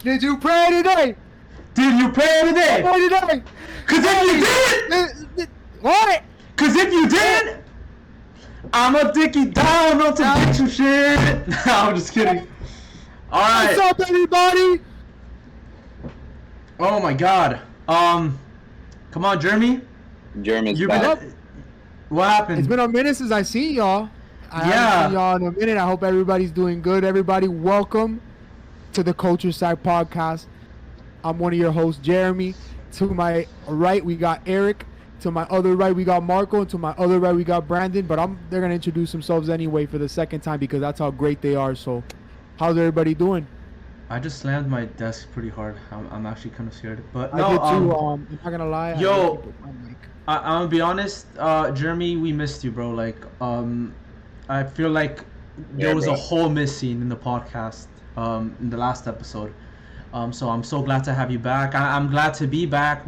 Did you pray today? Did you pray today? Pray today. Cause if you did, What? cause if you did, I'ma dick you down on some bitch shit. No, I'm just kidding. All right. What's up, everybody? Oh my God. Come on, Jeremy. Jeremy's You back. been? What happened? It's been a minute since I seen y'all. I haven't seen y'all in a minute. I hope everybody's doing good. Everybody, welcome to the Cul-Ture-Sac podcast. I'm one of your hosts, Jeremy. To my right, we got Eric. To my other right, we got Marco. And to my other right, we got Brandon. But they're gonna introduce themselves anyway for the second time because that's how great they are. So, how's everybody doing? I just slammed my desk pretty hard. I'm actually kind of scared. But I no, did too. I'm not gonna lie. Yo, I'm gonna be honest, Jeremy, we missed you, bro. Like, I feel like there was a hole missing in the podcast, in the last episode. So I'm so glad to have you back. I'm glad to be back.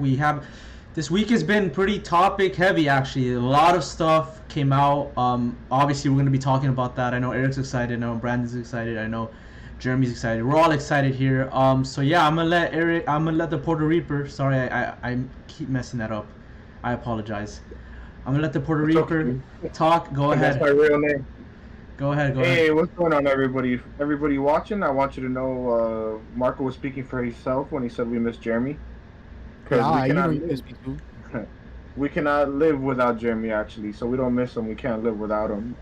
This week has been pretty topic heavy, actually. A lot of stuff came out. Obviously we're gonna be talking about that. I know Eric's excited. I know Brandon's excited. I know Jeremy's excited. We're all excited here. So yeah, I'm gonna let the Puerto Reaper. Sorry, I keep messing that up. I apologize. I'm gonna let the Puerto Reaper talk. Go ahead. That's my real name. Go ahead. Hey, what's going on, everybody? Everybody watching, I want you to know Marco was speaking for himself when he said we miss Jeremy. Yeah, you know you miss me too. We cannot live without Jeremy, actually. So we don't miss him. We can't live without him.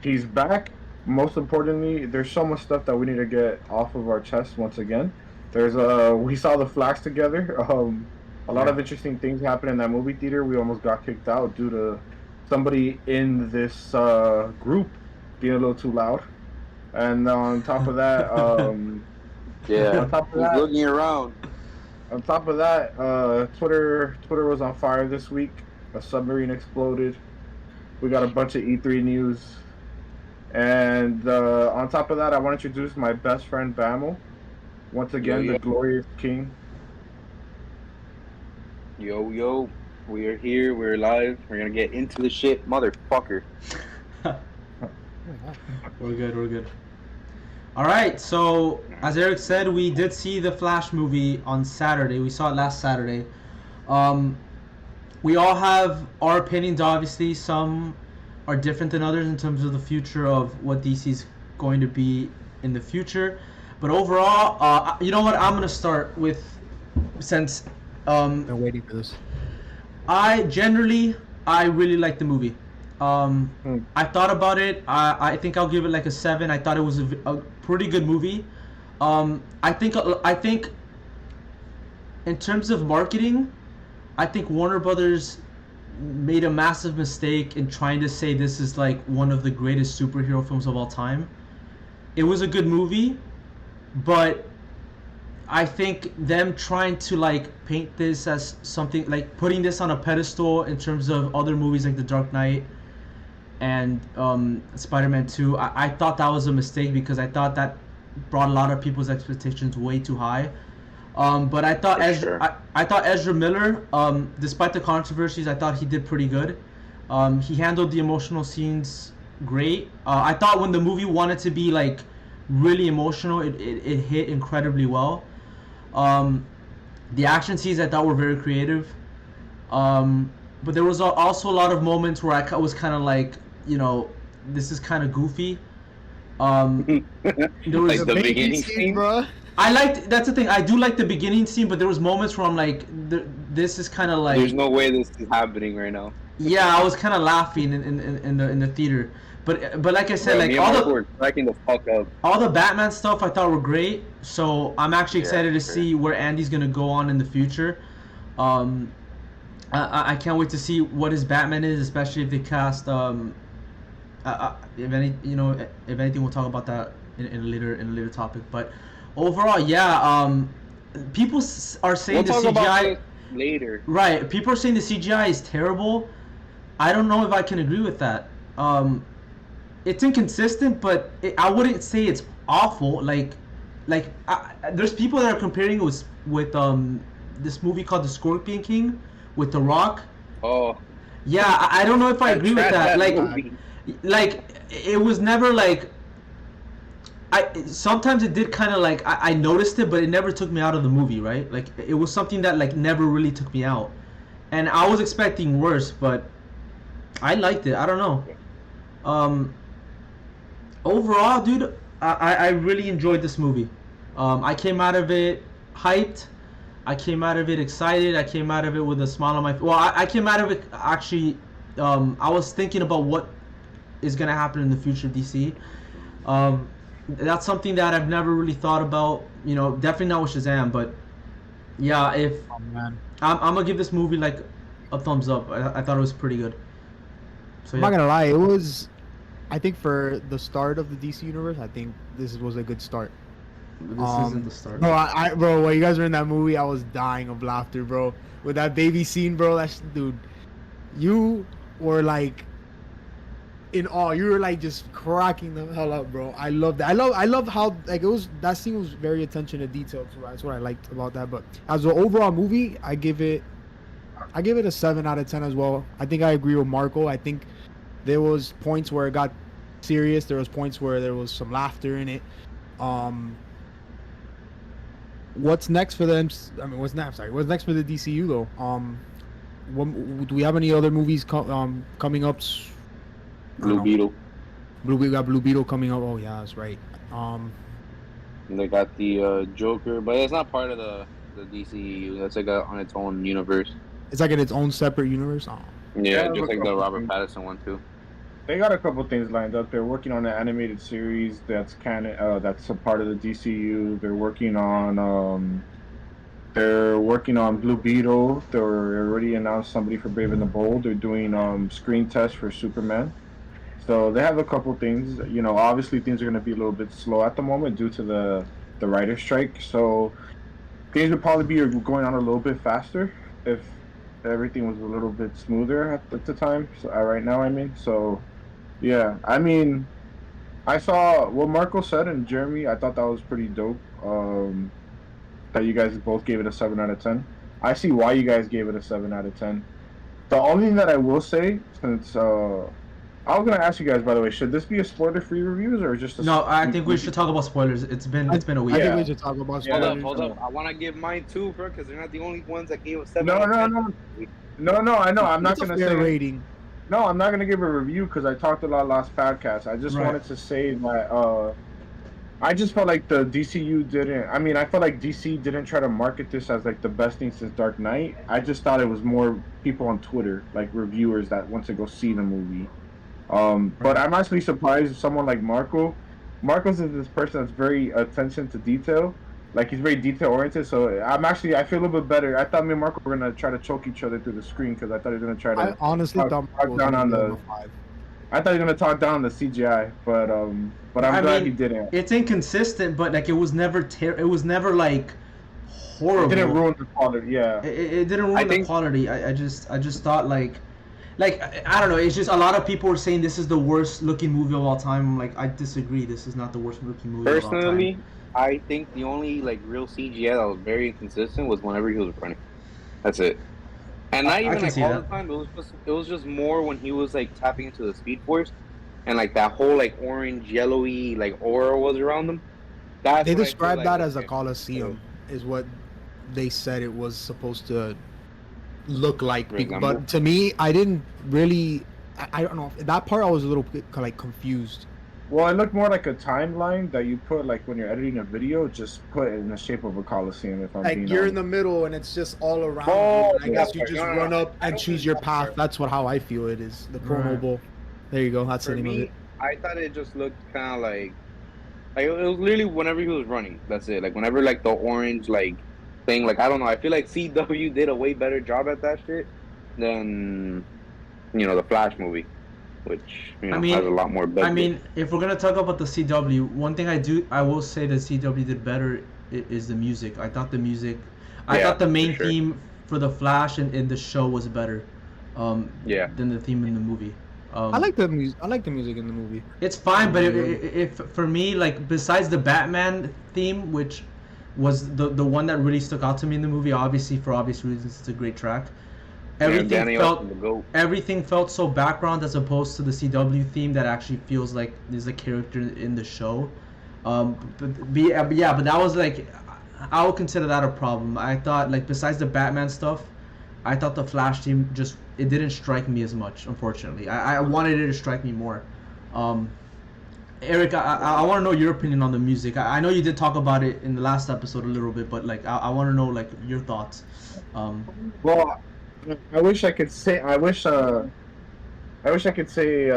He's back. Most importantly, there's so much stuff that we need to get off of our chest once again. We saw the Flash together. A lot of interesting things happened in that movie theater. We almost got kicked out due to somebody in this group being a little too loud. And on top of that, yeah, on top of that, looking around. On top of that, Twitter was on fire this week. A submarine exploded. We got a bunch of E3 news. And on top of that, I want to introduce my best friend, Bamel. Once again, the glorious king. Yo, we are here. We're live. We're gonna get into the shit, motherfucker. We're good. All right. So as Eric said, we did see the Flash movie on Saturday. We saw it last Saturday. We all have our opinions. Obviously, some are different than others in terms of the future of what DC's going to be in the future. But overall, you know what? I'm gonna start with since. I'm waiting for this. I really liked the movie. I thought about it. I think I'll give it like a 7. I thought it was a pretty good movie. I think in terms of marketing, I think Warner Brothers made a massive mistake in trying to say this is like one of the greatest superhero films of all time. It was a good movie, but I think them trying to like paint this as something like putting this on a pedestal in terms of other movies like The Dark Knight and Spider-Man 2, I thought that was a mistake because I thought that brought a lot of people's expectations way too high. But I thought I thought Ezra Miller, despite the controversies, I thought he did pretty good. He handled the emotional scenes great. I thought when the movie wanted to be like really emotional, it hit incredibly well. The action scenes I thought were very creative. But there was also a lot of moments where I was kind of like, you know, this is kind of goofy. There was Like the beginning scene, bro. that's the thing. I do like the beginning scene, but there was moments where I'm like, this is kind of like. There's no way this is happening right now. Yeah, I was kind of laughing in the theater, but like I said, like we're cracking the fuck up. all the Batman stuff I thought were great. So I'm actually excited to see where Andy's gonna go on in the future. I can't wait to see what his Batman is, especially if they cast if anything, we'll talk about that in a later topic. But overall, yeah, people are saying We'll the talk about CGI this later. Right. People are saying the CGI is terrible. I don't know if I can agree with that. It's inconsistent, but I wouldn't say it's awful. There's people that are comparing it with this movie called The Scorpion King with The Rock. Oh. Yeah, I don't know if I agree with that. movie. Like it was never like sometimes it did kind of like I noticed it, but it never took me out of the movie, right? Like it was something that like never really took me out, and I was expecting worse, but I liked it. I don't know. Overall, dude, I really enjoyed this movie. I came out of it hyped. I came out of it excited. I came out of it with a smile on my face. Well, I came out of it actually. I was thinking about what is gonna happen in the future of DC. That's something that I've never really thought about. You know, definitely not with Shazam, but yeah, if I'm gonna give this movie like a thumbs up. I thought it was pretty good. So, I'm not gonna lie, it was. I think for the start of the DC universe, I think this was a good start. This isn't the start. Bro, when you guys were in that movie, I was dying of laughter, bro. With that baby scene, bro. Dude, you were like in awe. You were like just cracking the hell up, bro. I love that. I love how like it was. That scene was very attention to detail. So that's what I liked about that. But as an overall movie, I give it a 7 out of 10 as well. I think I agree with Marco. I think there was points where it got serious. There was points where there was some laughter in it. What's next for them? I mean, what's next? Sorry, what's next for the DCU though? Do we have any other movies coming up? Blue Beetle. We got Blue Beetle coming up. Oh yeah, that's right. They got the Joker, but it's not part of the DCU. That's like on its own universe. It's like in its own separate universe. Oh. Yeah, just like the Robert Pattinson one too. They got a couple things lined up. They're working on an animated series that's canon. That's a part of the DCU. They're working on Blue Beetle. They already announced somebody for Brave and the Bold. They're doing screen tests for Superman. So they have a couple things. You know, obviously things are going to be a little bit slow at the moment due to the writer's strike. So things would probably be going on a little bit faster if everything was a little bit smoother at the time. So right now, I mean, so yeah, I mean, I saw what Marco said and Jeremy. I thought that was pretty dope. That you guys both gave it a 7 out of 10. I see why you guys gave it a 7 out of 10. The only thing that I will say, since I was gonna ask you guys, by the way, should this be a spoiler-free reviews or just a... No, I think we should talk about spoilers. It's been a week. I think we should talk about spoilers. Hold up. I want to give mine too, bro, because they're not the only ones that gave a 7. No. I know. I'm not gonna say rating. No, I'm not gonna give a review because I talked a lot last podcast. I just wanted to say that I just felt like the DCU didn't. I mean, I felt like DC didn't try to market this as like the best thing since Dark Knight. I just thought it was more people on Twitter, like reviewers that want to go see the movie. But I'm actually surprised someone like Marcos is this person that's very attention to detail. Like he's very detail oriented. So I feel a little bit better. I thought me and Marco were gonna try to choke each other through the screen because I thought he was gonna try to. I honestly thought talk down on the. I thought he was gonna talk down on the CGI, but I'm glad he didn't. It's inconsistent, but like it was never like horrible. It didn't ruin the quality. Yeah. It didn't ruin the quality. I just thought like I don't know. It's just a lot of people were saying this is the worst looking movie of all time. I'm like, I disagree. This is not the worst looking movie of all time. Personally, I think the only like real CGI that was very inconsistent was whenever he was running. That's it. And not even like all the time. It was just more when he was like tapping into the Speed Force, and like that whole like orange yellowy like aura was around him. They described that as a Coliseum, is what they said it was supposed to look like. But to me, I didn't really. I don't know. That part I was a little bit like confused. Well, it looked more like a timeline that you put like when you're editing a video, just put it in the shape of a Coliseum. If I'm like being you're honest. in the middle and it's just all around you. I guess you just run up and choose your path. That's how I feel it is. The Chronoball. There you go. That's the name of it. I thought it just looked kind of like it was literally whenever he was running. That's it. Like whenever like the orange like thing. Like I don't know. I feel like CW did a way better job at that shit than the Flash movie. Which has a lot more budget. I mean, if we're gonna talk about the CW, one thing I will say that CW did better is the music. I thought the music, I thought the main theme for the Flash in the show was better, than the theme in the movie. I like the music. I like the music in the movie. It's fine, but if for me, like besides the Batman theme, which was the one that really stuck out to me in the movie, obviously for obvious reasons, it's a great track. Everything felt so background as opposed to the CW theme that actually feels like there's a character in the show. But that was like, I would consider that a problem. I thought like besides the Batman stuff, I thought the Flash team just it didn't strike me as much. Unfortunately, I wanted it to strike me more. Um, Eric, I want to know your opinion on the music. I know you did talk about it in the last episode a little bit, but like I want to know like your thoughts. Well, I wish I could say I could say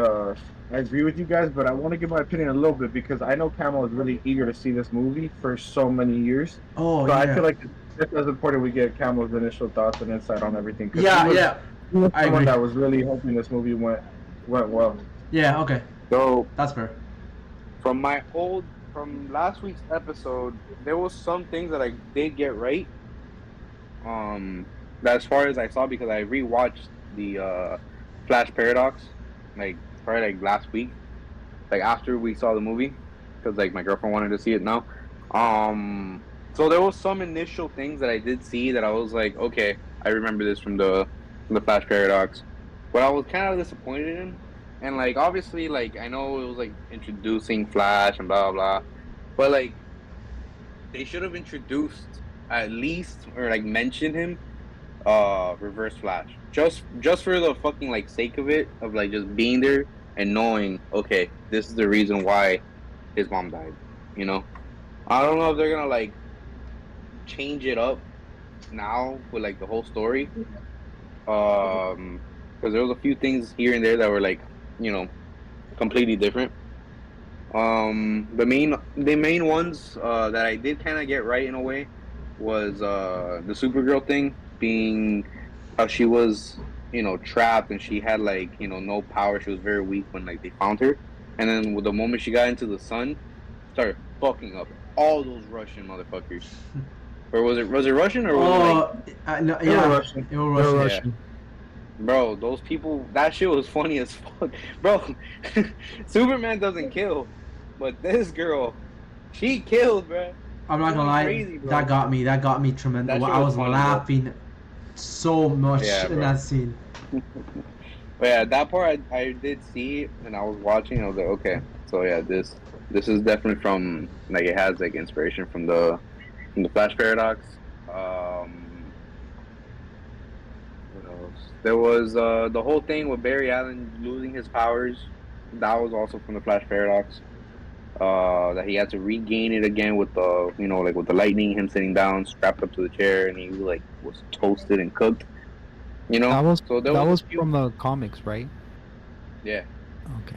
I agree with you guys, but I want to give my opinion a little bit because I know Camel is really eager to see this movie for so many years. Oh So yeah. I feel like it's as important we get Camel's initial thoughts and insight on everything. Yeah, He was I someone agree. that was really hoping this movie went well. Yeah. Okay. So That's fair. from last week's episode, there was some things that I did get right. As far as I saw, because I rewatched the Flash Paradox, like probably like last week, like after we saw the movie, because like my girlfriend wanted to see it now. So there was some initial things that I did see that I was like, okay, I remember this from the Flash Paradox, but I was kind of disappointed in. And like obviously, like I know it was like introducing Flash and blah blah, but like they should have introduced at least or like mentioned him, Reverse Flash, just for the fucking like sake of it, of like just being there and knowing, okay, this is the reason why his mom died. You know, I don't know if they're gonna like change it up now with like the whole story, because there was a few things here and there that were like, you know, completely different. The main ones that I did kind of get right in a way was the Supergirl thing, being how she was, you know, trapped and she had like, you know, no power. She was very weak when like they found her, and then with the moment she got into the sun, started fucking up all those Russian motherfuckers. Or was it Russian or was it like? No, They were yeah, Russian. it was Russian. Bro, those people, that shit was funny as fuck. Bro, Superman doesn't kill, but this girl, she killed, bro. I'm not gonna lie, crazy, bro. that got me tremendous. That shit I was was funny, laughing so much Yeah, in bro. that scene. But yeah, that part I did see, and I was watching. I was like, okay, so yeah, this is definitely from like it has like inspiration from the Flash Paradox. What else? There was the whole thing with Barry Allen losing his powers. That was also from the Flash Paradox. That he had to regain it again with the, you know, like with the lightning, him sitting down, strapped up to the chair, and he like was toasted and cooked. You know, That was so there that was a few- from the comics, right? yeah. Okay,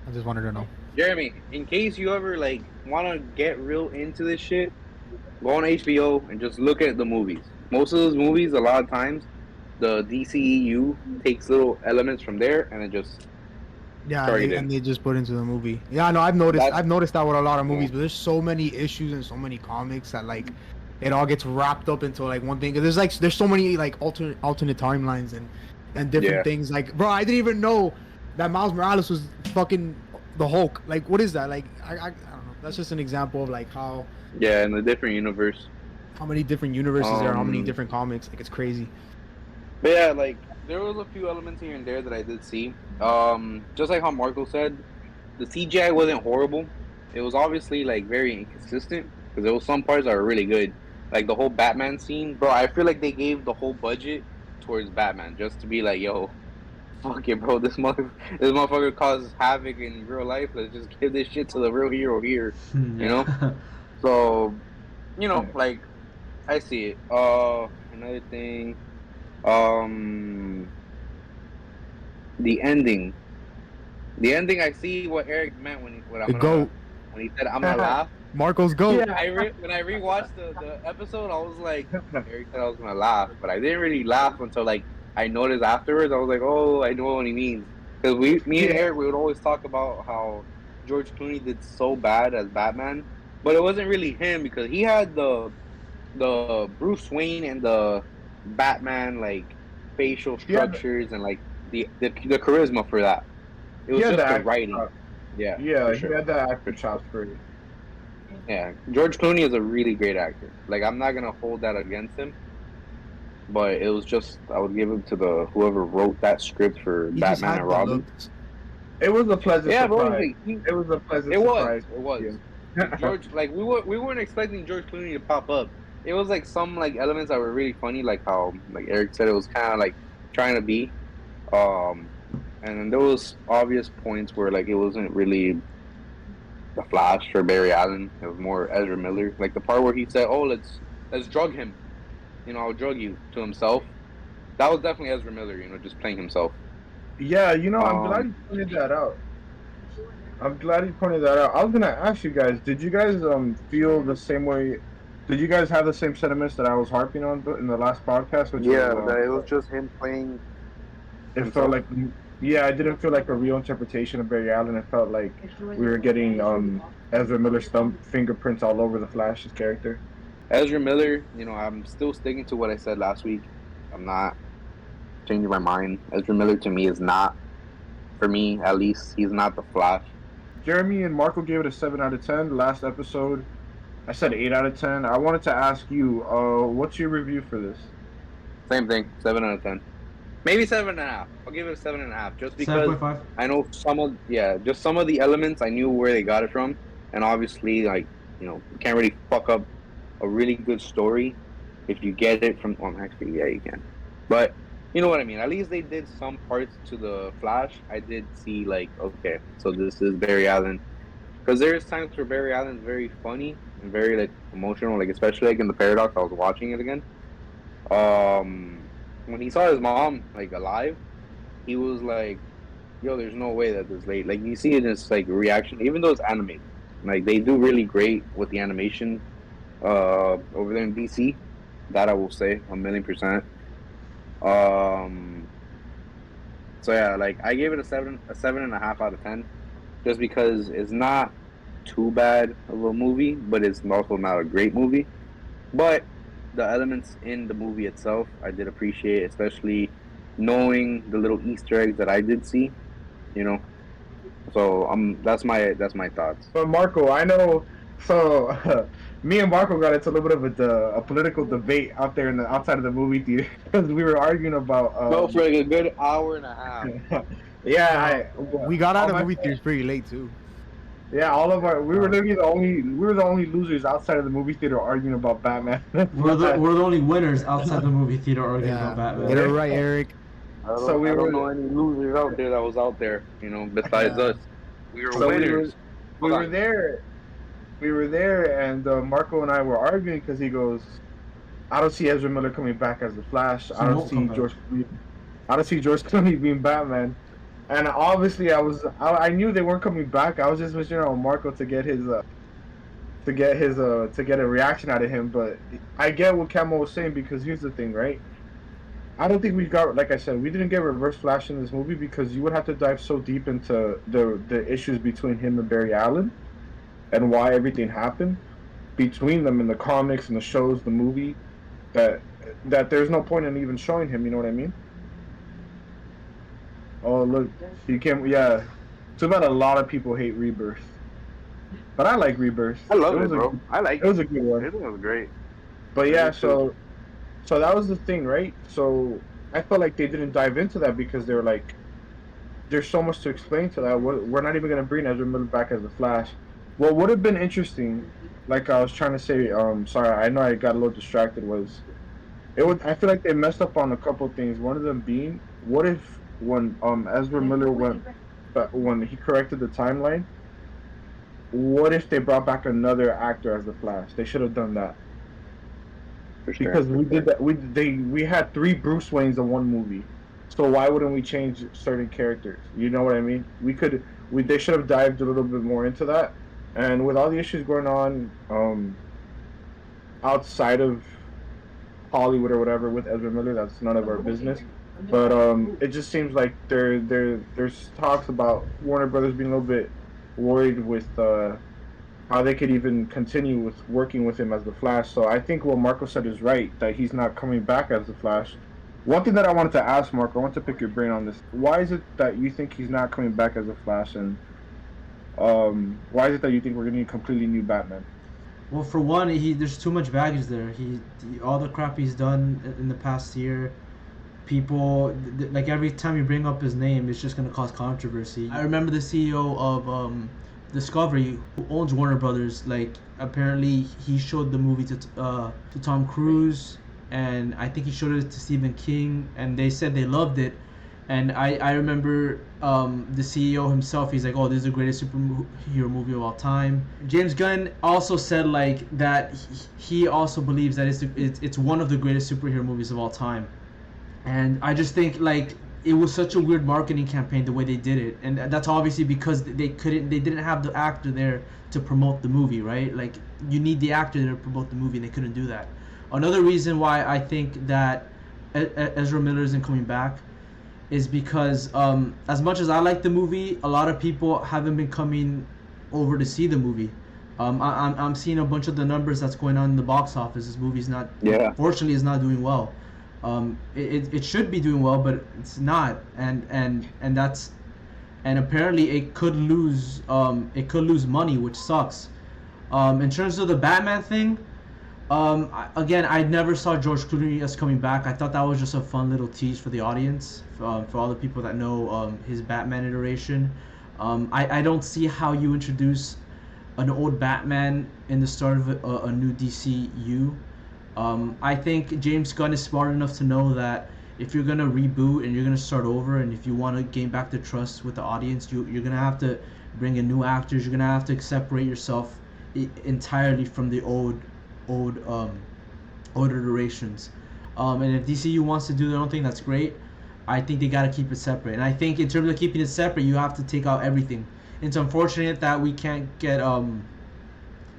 I just wanted to know. Jeremy, in case you ever like want to get real into this shit, go on HBO and just look at the movies. Most of those movies, a lot of times, the DCEU takes little elements from there and it just and they just put into the movie. Yeah, no, I've noticed that with a lot of movies, but there's so many issues and so many comics that like it all gets wrapped up into like one thing. Cause there's so many like alternate timelines and different things. Like, bro, I didn't even know that Miles Morales was fucking the Hulk. Like, what is that? Like, I don't know. That's just an example of like how in the different universe. How many different universes there are, how many different comics. Like, it's crazy. But yeah, like there was a few elements here and there that I did see. Just like how Marco said, the CGI wasn't horrible. It was obviously like very inconsistent because there was some parts that were really good. Like the whole Batman scene, bro. I feel like they gave the whole budget towards Batman just to be like, yo, fuck it, bro. This motherfucker causes havoc in real life. Let's just give this shit to the real hero here. You know. So, you know, like I see it. Another thing. The ending. I see what Eric meant when he said I'm gonna laugh. Marco's goat. Yeah, when I rewatched the episode, I was like, Eric said I was gonna laugh, but I didn't really laugh until like I noticed afterwards. I was like, oh, I know what he means. Because me and Eric, we would always talk about how George Clooney did so bad as Batman, but it wasn't really him because he had the Bruce Wayne and the Batman like facial structures and like the charisma for that. It was just the writing. Yeah, he had the actor chops for it. Yeah, George Clooney is a really great actor. Like, I'm not gonna hold that against him, but it was just I would give it to whoever wrote that script for Batman and Robin. It was a pleasant surprise. Bro, it was a pleasant surprise. It was. Yeah. George, like we weren't expecting George Clooney to pop up. It was like some like elements that were really funny, like how like Eric said, it was kind of like trying to be, um, and then there was obvious points where like it wasn't really the Flash or Barry Allen. It was more Ezra Miller. Like the part where he said, "Oh, let's drug him," I'll drug you, to himself. That was definitely Ezra Miller, just playing himself. Yeah, I'm glad Um, you pointed that out. I'm glad you pointed that out. I was gonna ask you guys, did you guys feel the same way? Did you guys have the same sentiments that I was harping on in the last podcast, which was yeah, that it was just him playing it felt himself. like yeah, it didn't feel like a real interpretation of Barry Allen. It felt like we were getting Ezra Miller's thumb fingerprints all over the Flash's character. Ezra Miller, I'm still sticking to what I said last week. I'm not changing my mind. Ezra Miller to me is not, for me at least, he's not the Flash. Jeremy and Marco gave it a 7 out of 10. Last episode, I said 8 out of 10. I wanted to ask you, what's your review for this? Same thing, 7 out of 10. Maybe 7.5. I'll give it a 7.5, just because 7.5. I know just some of the elements I knew where they got it from, and obviously, like, you can't really fuck up a really good story if you get it from. Well, actually, yeah, you can, but you know what I mean. At least they did some parts to the Flash. I did see like, okay, so this is Barry Allen, because there's times where Barry Allen's very funny and very like emotional, like especially like in the Paradox. I was watching it again. When he saw his mom like alive, he was like, "Yo, there's no way that this lady." Like you see in his like reaction, even though it's animated, like they do really great with the animation over there in DC. That I will say 1,000,000%. So yeah, like I gave it a 7.5 out of 10, just because it's not too bad of a movie, but it's also not a great movie. But the elements in the movie itself, I did appreciate, especially knowing the little Easter eggs that I did see. So that's my thoughts. But Marco, I know. So me and Marco got into a little bit of a political debate out there in the outside of the movie theater because we were arguing about. Go for like a good hour and a half. Yeah, We got out all of my movie friends- theaters pretty late too. Yeah, all of our we were literally the only losers outside of the movie theater arguing about Batman. We're the only winners outside the movie theater arguing about Batman. Get it right, Eric. I don't, So we I don't were- know any losers out there that was out there, besides us. We were So winners. we were there. We were there, and Marco and I were arguing because he goes, "I don't see Ezra Miller coming back as the Flash. I don't won't see come back. I don't see George Clooney being Batman." And obviously, I knew they weren't coming back. I was just wishing on Marco to get a reaction out of him. But I get what Camo was saying, because here's the thing, right? I don't think we got, like I said, we didn't get Reverse Flash in this movie because you would have to dive so deep into the issues between him and Barry Allen and why everything happened between them in the comics and the shows, the movie, that there's no point in even showing him. You know what I mean? Oh look, you can't. Yeah, too bad a lot of people hate Rebirth, but I like Rebirth. I love it, was bro. I like It was a good one. I think it was great. But yeah, Me too. so that was the thing, right? So I felt like they didn't dive into that because they were like, there's so much to explain to that. We're not even gonna bring Ezra Miller back as the Flash. What would have been interesting, like I was trying to say, sorry, I know I got a little distracted. I feel like they messed up on a couple things. One of them being, what if when Ezra Miller when he corrected the timeline, what if they brought back another actor as the Flash? They should have done that. For sure. Because we did that. We had 3 Bruce Waynes in one movie, so why wouldn't we change certain characters? You know what I mean? They should have dived a little bit more into that. And with all the issues going on, outside of Hollywood or whatever with Ezra Miller, that's none of our business. But it just seems like there's talks about Warner Brothers being a little bit worried with how they could even continue with working with him as the Flash. So I think what Marco said is right, that he's not coming back as the Flash. One thing that I wanted to ask Marco, I want to pick your brain on this. Why is it that you think he's not coming back as the Flash, and why is it that you think we're getting a completely new Batman? Well, for one, there's too much baggage there. All the crap he's done in the past year, people like every time you bring up his name, it's just gonna cause controversy. I remember the CEO of Discovery, who owns Warner Brothers, like apparently he showed the movie to Tom Cruise, and I think he showed it to Stephen King, and they said they loved it. And I remember the CEO himself. He's like, "Oh, this is the greatest superhero movie of all time." James Gunn also said like that he also believes that it's one of the greatest superhero movies of all time. And I just think like it was such a weird marketing campaign the way they did it, and that's obviously because they didn't have the actor there to promote the movie, right? Like you need the actor there to promote the movie, and they couldn't do that. Another reason why I think that Ezra Miller isn't coming back is because as much as I like the movie, a lot of people haven't been coming over to see the movie. I'm seeing a bunch of the numbers that's going on in the box office. This movie's not, fortunately, is not doing well. It should be doing well, but it's not, and that's, and apparently it could lose money, which sucks. In terms of the Batman thing, I never saw George Clooney as coming back. I thought that was just a fun little tease for the audience, for all the people that know his Batman iteration. I don't see how you introduce an old Batman in the start of a new DCU. I think James Gunn is smart enough to know that if you're gonna reboot and you're gonna start over, and if you want to gain back the trust with the audience, you're gonna have to bring in new actors. You're gonna have to separate yourself entirely from the old iterations. And if DCU wants to do their own thing, that's great. I think they gotta keep it separate. And I think in terms of keeping it separate, you have to take out everything. It's unfortunate that we can't get Jason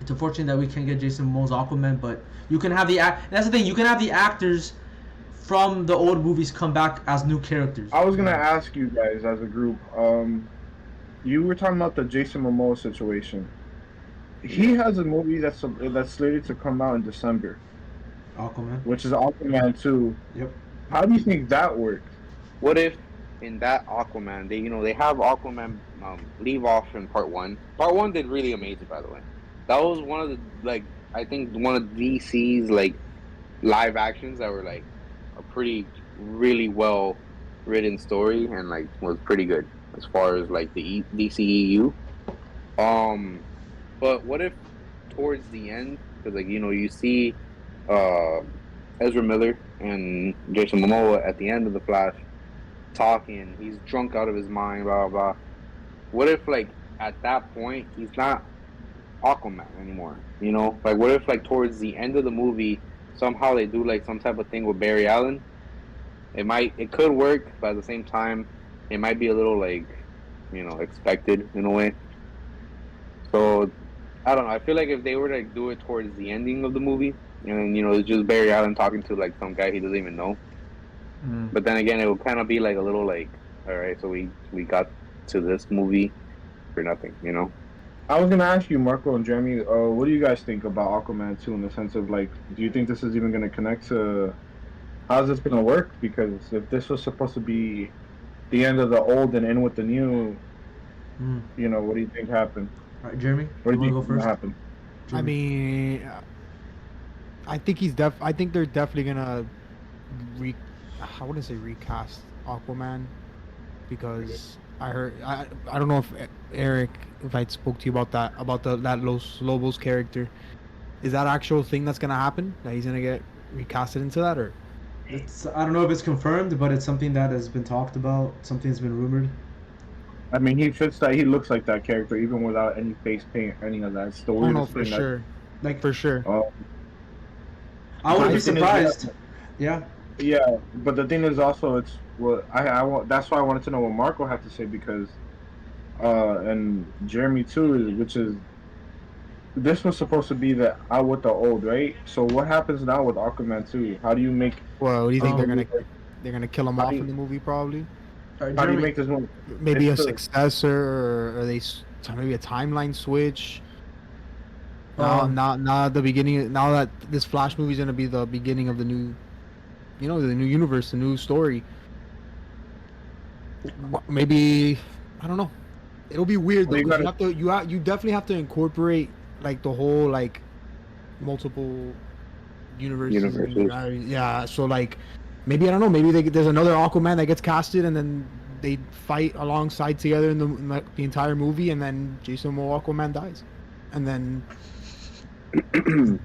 Momoa's Aquaman, but you can have that's the thing, you can have the actors from the old movies come back as new characters. I was gonna ask you guys as a group, you were talking about the Jason Momoa situation. He has a movie that's slated to come out in December. Aquaman. Which is Aquaman 2. Yep. How do you think that works? What if in that Aquaman, they have Aquaman leave off in part 1. Part 1 did really amazing, by the way. That was one of the, I think one of DC's, live actions that were, a really well written story and, was pretty good as far as, the DCEU. But what if towards the end, because, you see Ezra Miller and Jason Momoa at the end of The Flash talking, he's drunk out of his mind, blah, blah, blah. What if, at that point, he's not Aquaman anymore, what if towards the end of the movie somehow they do some type of thing with Barry Allen? It could work, but at the same time it might be a little expected in a way. So I don't know, I feel like if they were to do it towards the ending of the movie and it's just Barry Allen talking to some guy he doesn't even know, but then again it will kind of be a little alright, so we got to this movie for nothing, I was gonna ask you, Marco and Jeremy, what do you guys think about Aquaman 2 in the sense of do you think this is even gonna connect to how's this gonna work? Because if this was supposed to be the end of the old and in with the new, what do you think happened? All right, Jeremy, what do you think think happened? I mean, I think I think they're definitely gonna I wouldn't say recast Aquaman, because I don't know if Eric, if I spoke to you about that Los Lobos character, is that actual thing that's gonna happen, that he's gonna get recasted into that, or? I don't know if it's confirmed, but it's something that has been talked about, something that's been rumored. I mean, he looks like that character even without any face paint, any of that. It's the weirdest for thing. Sure. For sure. I wouldn't be surprised. Yeah. Yeah, but the thing is also, it's that's why I wanted to know what Marco had to say, because and Jeremy too, which is, this was supposed to be the out with the old, right? So what happens now with Aquaman 2? How do you make? Well, do you think they're gonna kill him off in the movie, probably? How do you make this movie? Maybe a successor, or are they maybe a timeline switch? Now the beginning. Now that this Flash movie is gonna be the beginning of the new, the new universe, the new story. Maybe, I don't know. It'll be weird though. You definitely have to incorporate the whole multiple universes. Yeah. So maybe, I don't know. Maybe there's another Aquaman that gets casted, and then they fight alongside together in like, the entire movie, and then Jason Momoa Aquaman dies, and then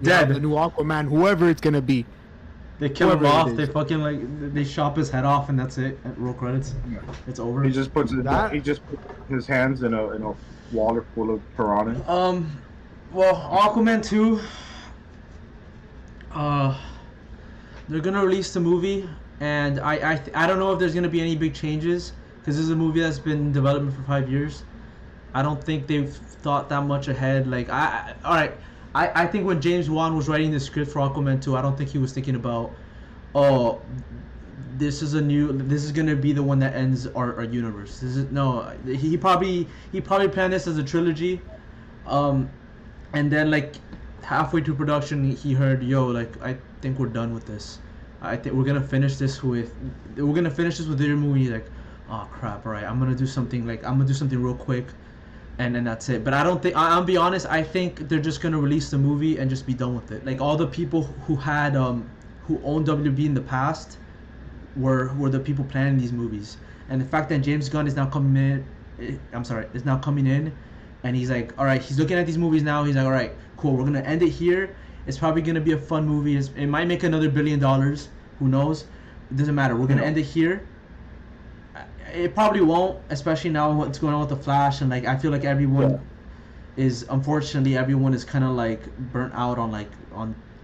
Dead. the new Aquaman, whoever it's gonna be. They kill him Whoever it off. is. They fucking like they chop his head off, and that's it. Roll credits. It's over. He just puts That- he just puts his hands in a water full of piranha. Well, Aquaman 2. They're gonna release the movie, and I don't know if there's gonna be any big changes because this is a movie that's been in development for 5 years. I don't think they've thought that much ahead. Like I think when James Wan was writing the script for Aquaman 2, I don't think he was thinking about, oh, this is gonna be the one that ends our universe. He probably planned this as a trilogy, and then like halfway through production he heard, yo, like I think we're done with this. I think we're gonna finish this with your movie. Like, oh crap, all right, I'm gonna do something real quick, and then that's it. But I don't think I'll be honest. I think they're just gonna release the movie and just be done with it. Like all the people who had who owned WB in the past were the people planning these movies, and the fact that James Gunn is now coming in, and he's like, all right, he's looking at these movies now. He's like, all right, cool, we're gonna end it here. It's probably gonna be a fun movie. It might make another $1 billion. Who knows? It doesn't matter. We're gonna end it here. It probably won't, especially now what's going on with the Flash, and like I feel like everyone is kind of like burnt out on.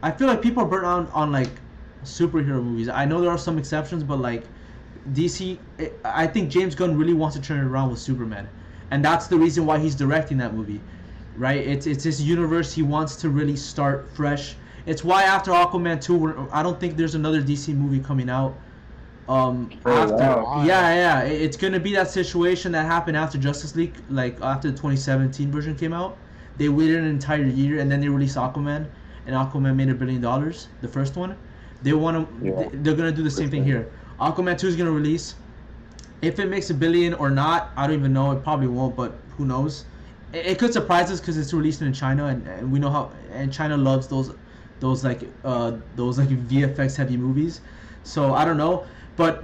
I feel like people are burnt out on like superhero movies. I know there are some exceptions, but like DC, I think James Gunn really wants to turn it around with Superman, and that's the reason why he's directing that movie, right? It's his universe. He wants to really start fresh. It's why after Aquaman 2, I don't think there's another DC movie coming out. It's gonna be that situation that happened after Justice League, like after the 2017 version came out. They waited an entire year and then they released Aquaman, and Aquaman made $1 billion. The first one, they're gonna do the same thing here. Aquaman 2 is gonna release. If it makes $1 billion or not, I don't even know. It probably won't, but who knows? It could surprise us because it's released in China, and we know how. And China loves those VFX heavy movies. So I don't know. But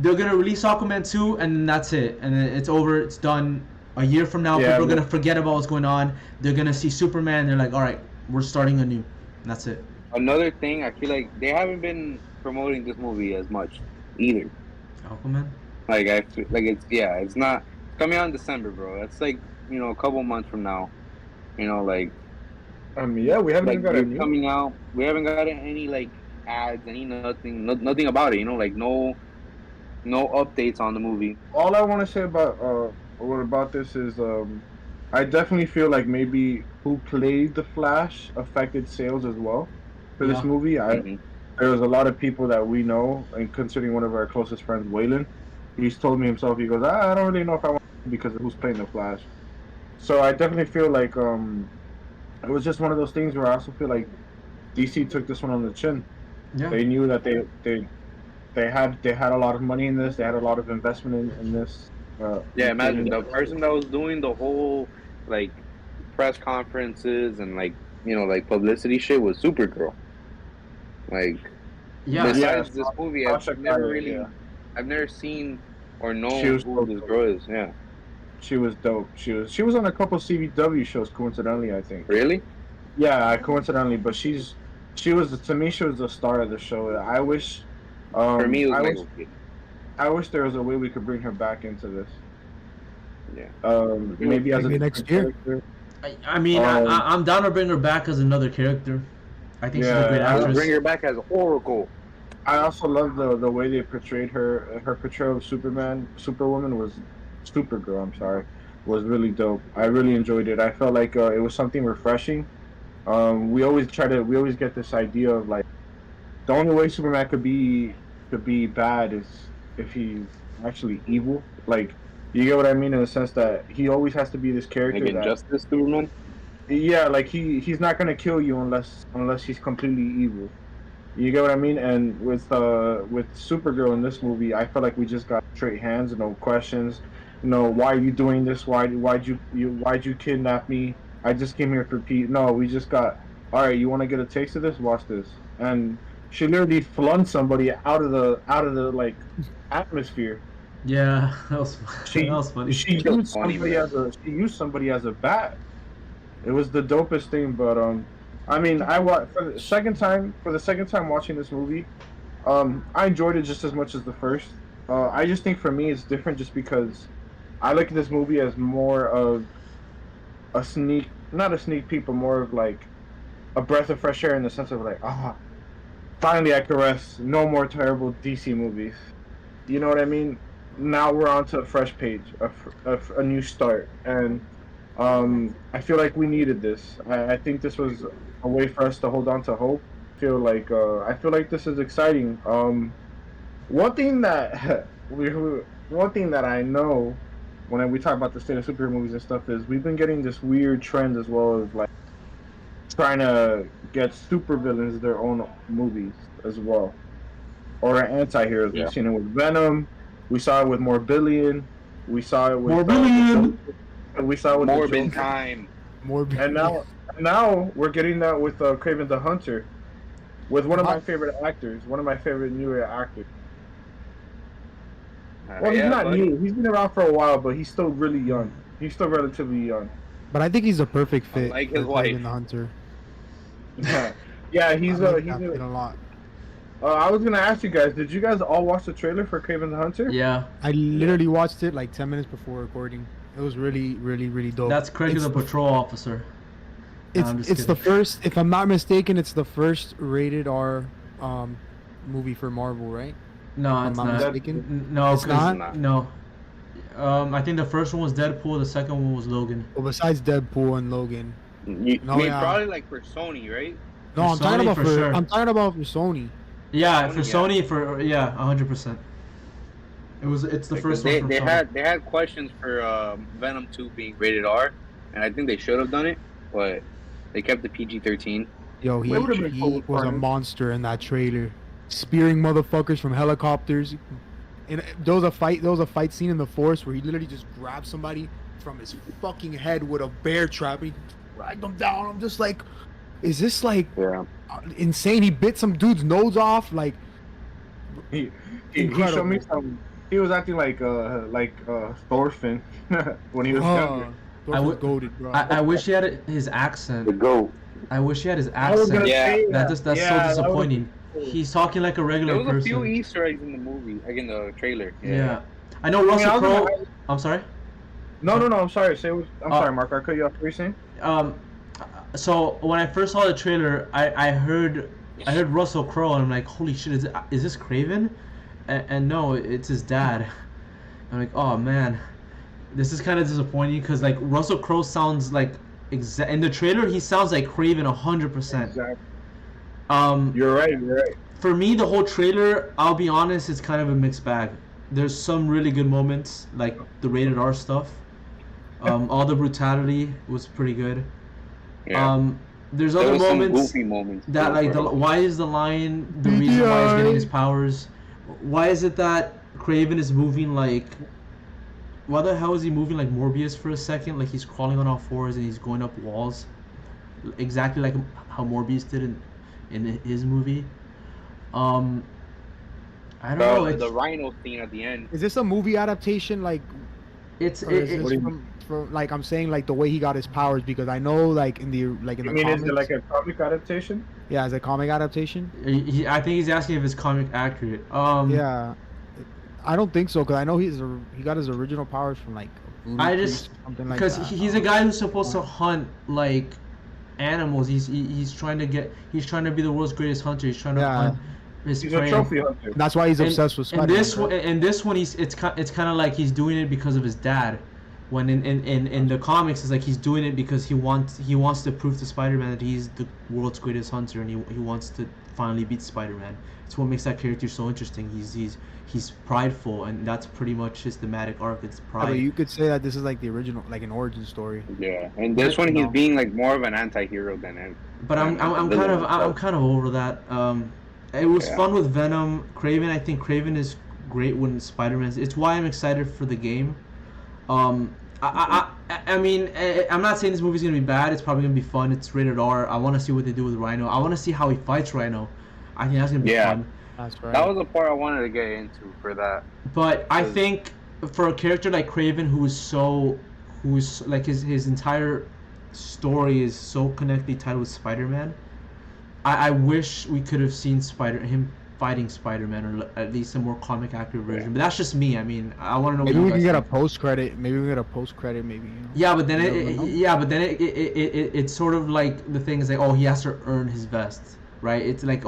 they're gonna release Aquaman 2, and that's it. And it's over. It's done. A year from now, people are gonna forget about what's going on. They're gonna see Superman. They're like, all right, we're starting anew. And that's it. Another thing, I feel like they haven't been promoting this movie as much either. Aquaman. Like I feel like it's not coming out in December, bro. That's like a couple months from now. Like. I mean, we haven't even got it coming out. We haven't got any like ads, nothing about it. Like no updates on the movie. All I want to say about this is I definitely feel like maybe who played the Flash affected sales as well for this movie. There was a lot of people that we know, and considering one of our closest friends, Waylon, he's told me himself, he goes, I don't really know if I want to because of who's playing the Flash. So I definitely feel like it was just one of those things where I also feel like DC took this one on the chin. Yeah. They knew that they had a lot of money in this. They had a lot of investment in this. Imagine the person that was doing the whole like press conferences and like publicity shit was Supergirl. Like, besides this movie, I've never seen or known who this girl is. Yeah. She was dope. She was on a couple CW shows coincidentally, I think. Really? Yeah, coincidentally, but she was the star of the show. I wish. For me, it was I wish there was a way we could bring her back into this. Yeah. Maybe as a next year. I mean, I'm down to bring her back as another character. I think she's a great actress. Bring her back as Oracle. I also love the way they portrayed her. Her portrayal of Superwoman was Supergirl. I'm sorry, was really dope. I really enjoyed it. I felt like it was something refreshing. We always get this idea of like the only way Superman could be bad is if he's actually evil. Like, you get what I mean in the sense that he always has to be this character. Like Injustice Superman. Yeah, like he's not gonna kill you unless he's completely evil. You get what I mean? And with Supergirl in this movie, I felt like we just got straight hands, no questions. Why are you doing this? Why'd you kidnap me? I just came here for peace. No, we just got. All right, you want to get a taste of this? Watch this. And she literally flung somebody out of the like atmosphere. Yeah, that was She that was funny. she That was used funny, somebody man. as a bat. It was the dopest thing. But I mean, I watched for the second time watching this movie. I enjoyed it just as much as the first. I just think for me it's different just because I look at this movie as more of a not a sneak peek, but more of like a breath of fresh air in the sense of like, finally I can rest. No more terrible DC movies. You know what I mean? Now we're on to a fresh page, a new start, and I feel like we needed this. I think this was a way for us to hold on to hope. I feel like this is exciting. One thing that one thing that I know when we talk about the state of superhero movies and stuff is we've been getting this weird trend as well as like trying to get supervillains their own movies as well, or anti-heroes. Yeah. We've seen it with Venom. We saw it with Morbillion. We saw it with Morbillion! we saw it with the Morbid Joker. time. More. And now we're getting that with Kraven the Hunter, with one of my favorite actors, one of my favorite newer actors. Well, he's not buddy. new. He's been around for a while, but he's still really young. He's still relatively young. But I think he's a perfect fit Unlike for his wife. Kraven the Hunter. Yeah, he's I like he's that fit a lot. I was gonna ask you guys, did you guys all watch the trailer for Kraven the Hunter? Yeah, I literally watched it like 10 minutes before recording. It was really, really, really dope. that's Craig It's the patrol officer. It's I'm just it's the kidding. first, if I'm not mistaken, it's the first rated R movie for Marvel, right? No, If it's I'm not not. mistaken. No, It's 'cause- not? no. I think the first one was Deadpool. The second one was Logan. Well, besides Deadpool and Logan. You, No, I mean, yeah. probably like for Sony, right? No, For I'm talking Sony, about for for sure. I'm talking about for Sony. Yeah, Sony, for yeah. Sony, for 100%. It's the first one They, from they Sony. had questions for Venom 2 being rated R, and I think they should have done it, but they kept the PG-13. Yo, It would've been cool he with was a Carnage. monster in that trailer, spearing motherfuckers from helicopters. And there was a fight scene in the forest where he literally just grabbed somebody from his fucking head with a bear trap. He dragged them down. I'm just like, is this like Yeah. insane? He bit some dude's nose off. Like, He Incredible. showed me some. He was acting like Thorfinn when he was younger. I was would- goated, bro. I wish he had his accent. The GOAT. I wish he had his I was accent. gonna Yeah. say That's that so would've disappointing. been cool. He's talking like a regular There was a person. few Easter eggs in the movie, like in the trailer. Yeah. I know I Russell was Crowe. gonna- I'm sorry. No, I'm sorry. I'm Oh. sorry, Mark. I cut you off. What were you saying? So when I first saw the trailer, I heard Russell Crowe and I'm like, holy shit, is this Kraven? And no, it's his dad. I'm like, oh man, this is kind of disappointing because like Russell Crowe sounds like in the trailer he sounds like Kraven 100%. Exactly. Um, You're right. for me, the whole trailer, I'll be honest, it's kind of a mixed bag. There's some really good moments, like the rated R stuff. All the brutality was pretty good. Yeah. There's There other was some moments goofy moments. that too, like bro. why is the lion the reason why he's getting his powers? Why is it that Kraven is moving like? Why the hell is he moving like Morbius for a second? Like he's crawling on all fours and he's going up walls, exactly like how Morbius did in his movie. I don't know. The rhino scene at the end. Is this a movie adaptation? Like, It's or is it, this from like I'm saying like the way he got his powers? Because I know like in the You the mean comics, is it like a comic adaptation? yeah, as a comic adaptation. I think he's asking if it's comic accurate. Yeah, I don't think so because I know he got his original powers from like Voodoo I Priest just or something like because that. he's a guy who's supposed to hunt like animals. He's trying to be the world's greatest hunter. He's trying to Yeah. hunt his He's a prey. trophy hunter. That's why he's obsessed with Spider-Man. And this one, it's kind of like he's doing it because of his dad. When in the comics, it's like he's doing it because he wants to prove to Spider-Man that he's the world's greatest hunter and he wants to finally beat Spider-Man. It's what makes that character so interesting. He's prideful, and that's pretty much his thematic arc. It's Yeah, pride. but you could say that this is like the original, like an origin story. Yeah, and this But one he's no. being like more of an anti-hero than him. But I'm kind of over that. It was Yeah. fun with Venom. Kraven, I think Kraven is great when Spider-Man. It's why I'm excited for the game. I mean, I'm not saying this movie's gonna be bad. It's probably gonna be fun. It's rated R. I want to see what they do with Rhino. I want to see how he fights Rhino. I think that's gonna be Yeah. fun. That's right. That was the part I wanted to get into for that. But I 'Cause- think for a character like Kraven, who's like his entire story is so connected tied with Spider-Man. I wish we could have seen him fighting Spider-Man, or at least a more comic accurate version. But that's just me. I mean, I want to know. Maybe what we you can guys get a think. post credit. Maybe we get a post credit. Maybe you know. Yeah, but then You never know. it's sort of like the thing is like, oh, he has to earn his vest, right? It's like,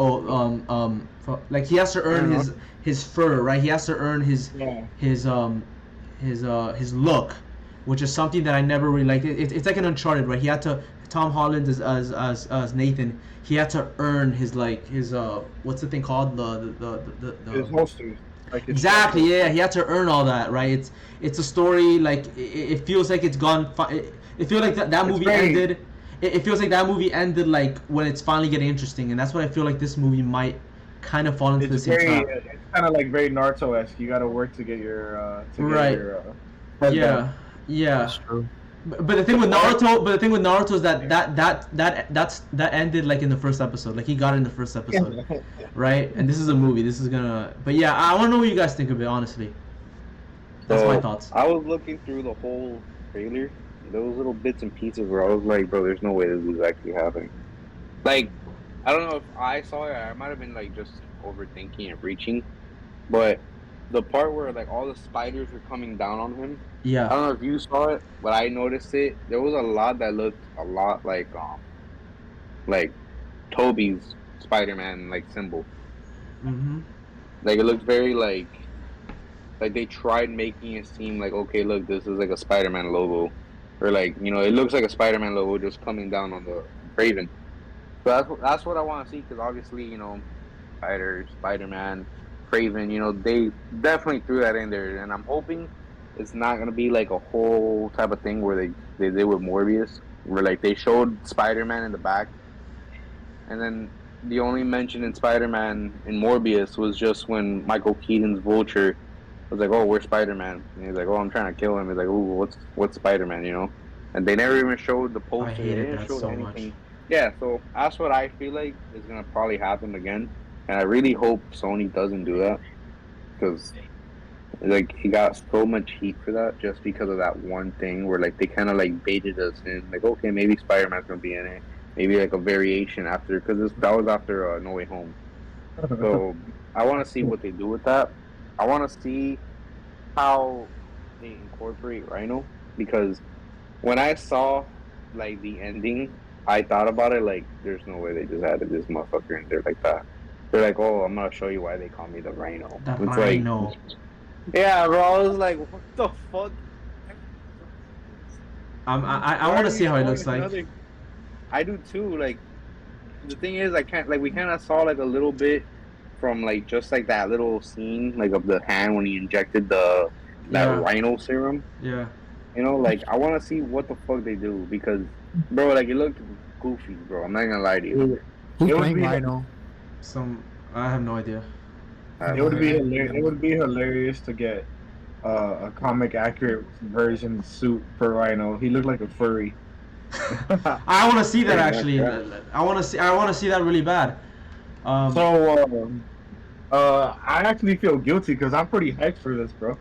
like he has to earn his fur, right? He has to earn his look, which is something that I never really liked. It's like an Uncharted, right? He had to Tom Holland as Nathan. He had to earn his what's the thing called the His holsters. Like his exactly, holsters. yeah, he had to earn all that, right? It's a story like it feels like it's gone. It feels like that movie ended. It feels like that movie ended like when it's finally getting interesting, and that's what I feel like this movie might kind of fall into the same trap. It's kind of like very Naruto-esque. You got to work to get your Right. head Yeah, done. yeah. That's true. But the thing with Naruto is that ended like in the first episode. Like he got it in the first episode, right? And this is a movie. This is gonna. But yeah, I want to know what you guys think of it. Honestly, that's my thoughts. I was looking through the whole trailer. Those little bits and pieces where I was like, bro, there's no way this is actually happening. Like, I don't know if I saw it. I might have been like just overthinking and reaching, but the part where like all the spiders were coming down on him. I Yeah. don't know if you saw it, but I noticed it. There was a lot that looked a lot like Toby's Spider-Man like symbol. Mhm. Like it looked very like they tried making it seem like, okay, look, this is like a Spider-Man logo, or like, you know, it looks like a Spider-Man logo just coming down on the Kraven. So that's what I want to see, because obviously, you know, Spider-Man, Kraven, you know, they definitely threw that in there, and I'm hoping it's not gonna be like a whole type of thing where they did with Morbius, where like they showed Spider-Man in the back, and then the only mention in Spider-Man in Morbius was just when Michael Keaton's Vulture was like, "Oh, where's Spider-Man?" And he's like, "Oh, I'm trying to kill him." He's like, "Ooh, what's Spider-Man?" You know, and they never even showed the poster. I They hated didn't that show so anything. much. Yeah, so that's what I feel like is gonna probably happen again, and I really hope Sony doesn't do that, because like he got so much heat for that just because of that one thing where like they kind of like baited us in, like, okay, maybe Spider-Man's gonna be in it, maybe like a variation after, because that was after No Way Home. So I want to see what they do with that. I want to see how they incorporate Rhino, because when I saw like the ending, I thought about it like, there's no way they just added this motherfucker in there like that. They're like, oh, I'm gonna show you why they call me the Rhino. The It's Rhino. like, yeah, bro. I was like, what the fuck? I want to see how it looks like. I do too. Like, the thing is, I can't. Like, we kind of saw like a little bit from like just like that little scene like of the hand when he injected that Yeah. Rhino serum. Yeah. You know, like I want to see what the fuck they do, because, bro, like it looked goofy, bro. I'm not gonna lie to you. Who's It would playing be- Rhino? I have no idea. It would be hilarious. It would be hilarious to get a comic accurate version suit for Rhino. He looked like a furry. I want to see that Yeah, actually. yeah. I want to see that really bad. So I actually feel guilty because I'm pretty hyped for this, bro.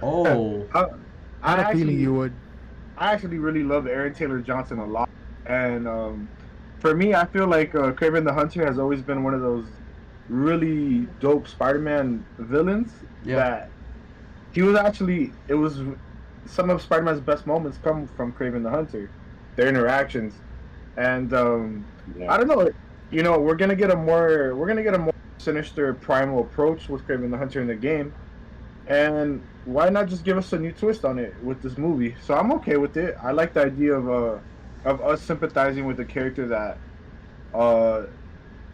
Oh. I had a feeling you would. I actually really love Aaron Taylor Johnson a lot, and for me, I feel like Kraven the Hunter has always been one of those really dope Spider-Man villains. Yeah. That he was actually. It was some of Spider-Man's best moments come from Kraven the Hunter, their interactions, and I don't know. You know, we're gonna get a more sinister primal approach with Kraven the Hunter in the game, and why not just give us a new twist on it with this movie? So I'm okay with it. I like the idea of us sympathizing with a character that,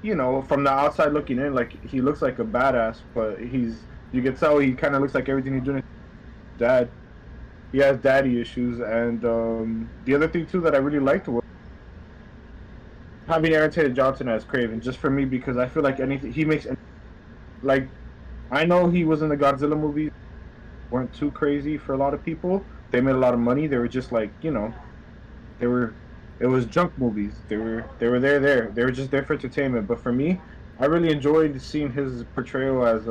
you know, from the outside looking in, like he looks like a badass, but you can tell he kind of looks like everything he's doing. Dad, he has daddy issues, and the other thing too that I really liked was having Aaron Taylor Johnson as Kraven, just for me, because I feel like anything he makes, like, I know he was in the Godzilla movies, weren't too crazy for a lot of people. They made a lot of money. They were just like, you know, it was junk movies. They were there. They were just there for entertainment. But for me, I really enjoyed seeing his portrayal as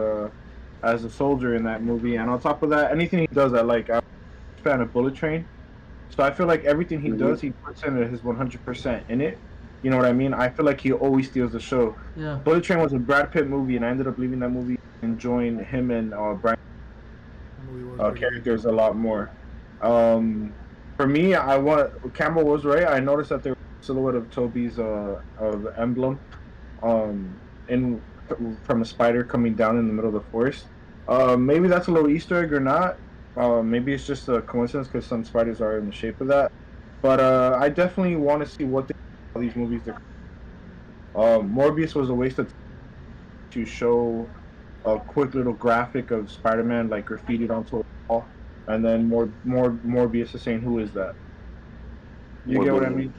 a soldier in that movie. And on top of that, anything he does, I like. I'm a fan of Bullet Train, so I feel like everything he does, he puts in his 100% in it. You know what I mean? I feel like he always steals the show. Yeah. Bullet Train was a Brad Pitt movie, and I ended up leaving that movie enjoying him and Brian characters a lot more. For me, Campbell was right. I noticed that there was a silhouette of Toby's of emblem, in from a spider coming down in the middle of the forest. Maybe that's a little Easter egg or not. Maybe it's just a coincidence because some spiders are in the shape of that. But I definitely want to see what these movies. Morbius was a waste of time to show a quick little graphic of Spider-Man like graffitied onto a wall, and then Morbius is saying, "Who is that?" You get what I mean?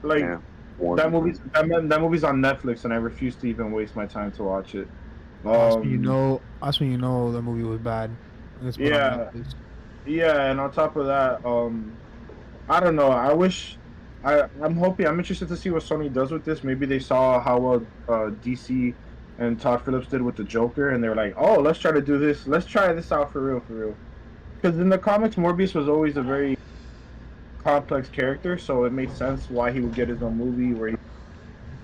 Like that movie's on Netflix, and I refuse to even waste my time to watch it. That's when you know the movie was bad. Yeah, and on top of that, I don't know. I'm interested to see what Sony does with this. Maybe they saw how well DC and Todd Phillips did with the Joker, and they were like, "Oh, let's try to do this. Let's try this out for real." Because in the comics, Morbius was always a very complex character, so it made sense why he would get his own movie where he's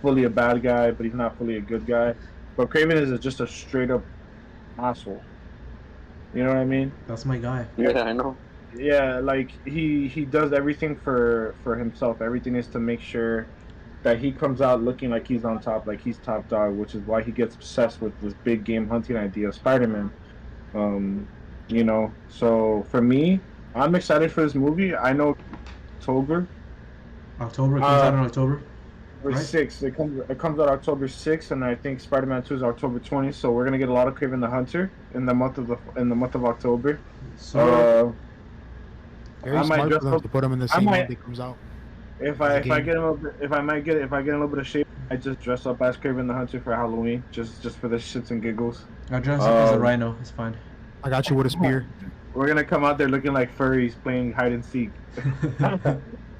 fully a bad guy, but he's not fully a good guy. But Kraven is just a straight up asshole. You know what I mean? That's my guy. Yeah, I know. Yeah, like he does everything for himself. Everything is to make sure that he comes out looking like he's on top, like he's top dog, which is why he gets obsessed with this big game hunting idea of Spider-Man. You know, so for me, I'm excited for this movie. I know October. October? It comes out in October? Or Right? 6th. It comes out October 6th, and I think Spider-Man 2 is October 20th. So we're gonna get a lot of Kraven the Hunter in the month of October. So Very I might smart dress for them up. to put them in the same month it comes out. If I get a little bit, if I get a little bit of shape, I just dress up as Kraven the Hunter for Halloween, just for the shits and giggles. I dress up as a rhino. It's fine. I got you with a spear. We're gonna come out there looking like furries playing hide and seek.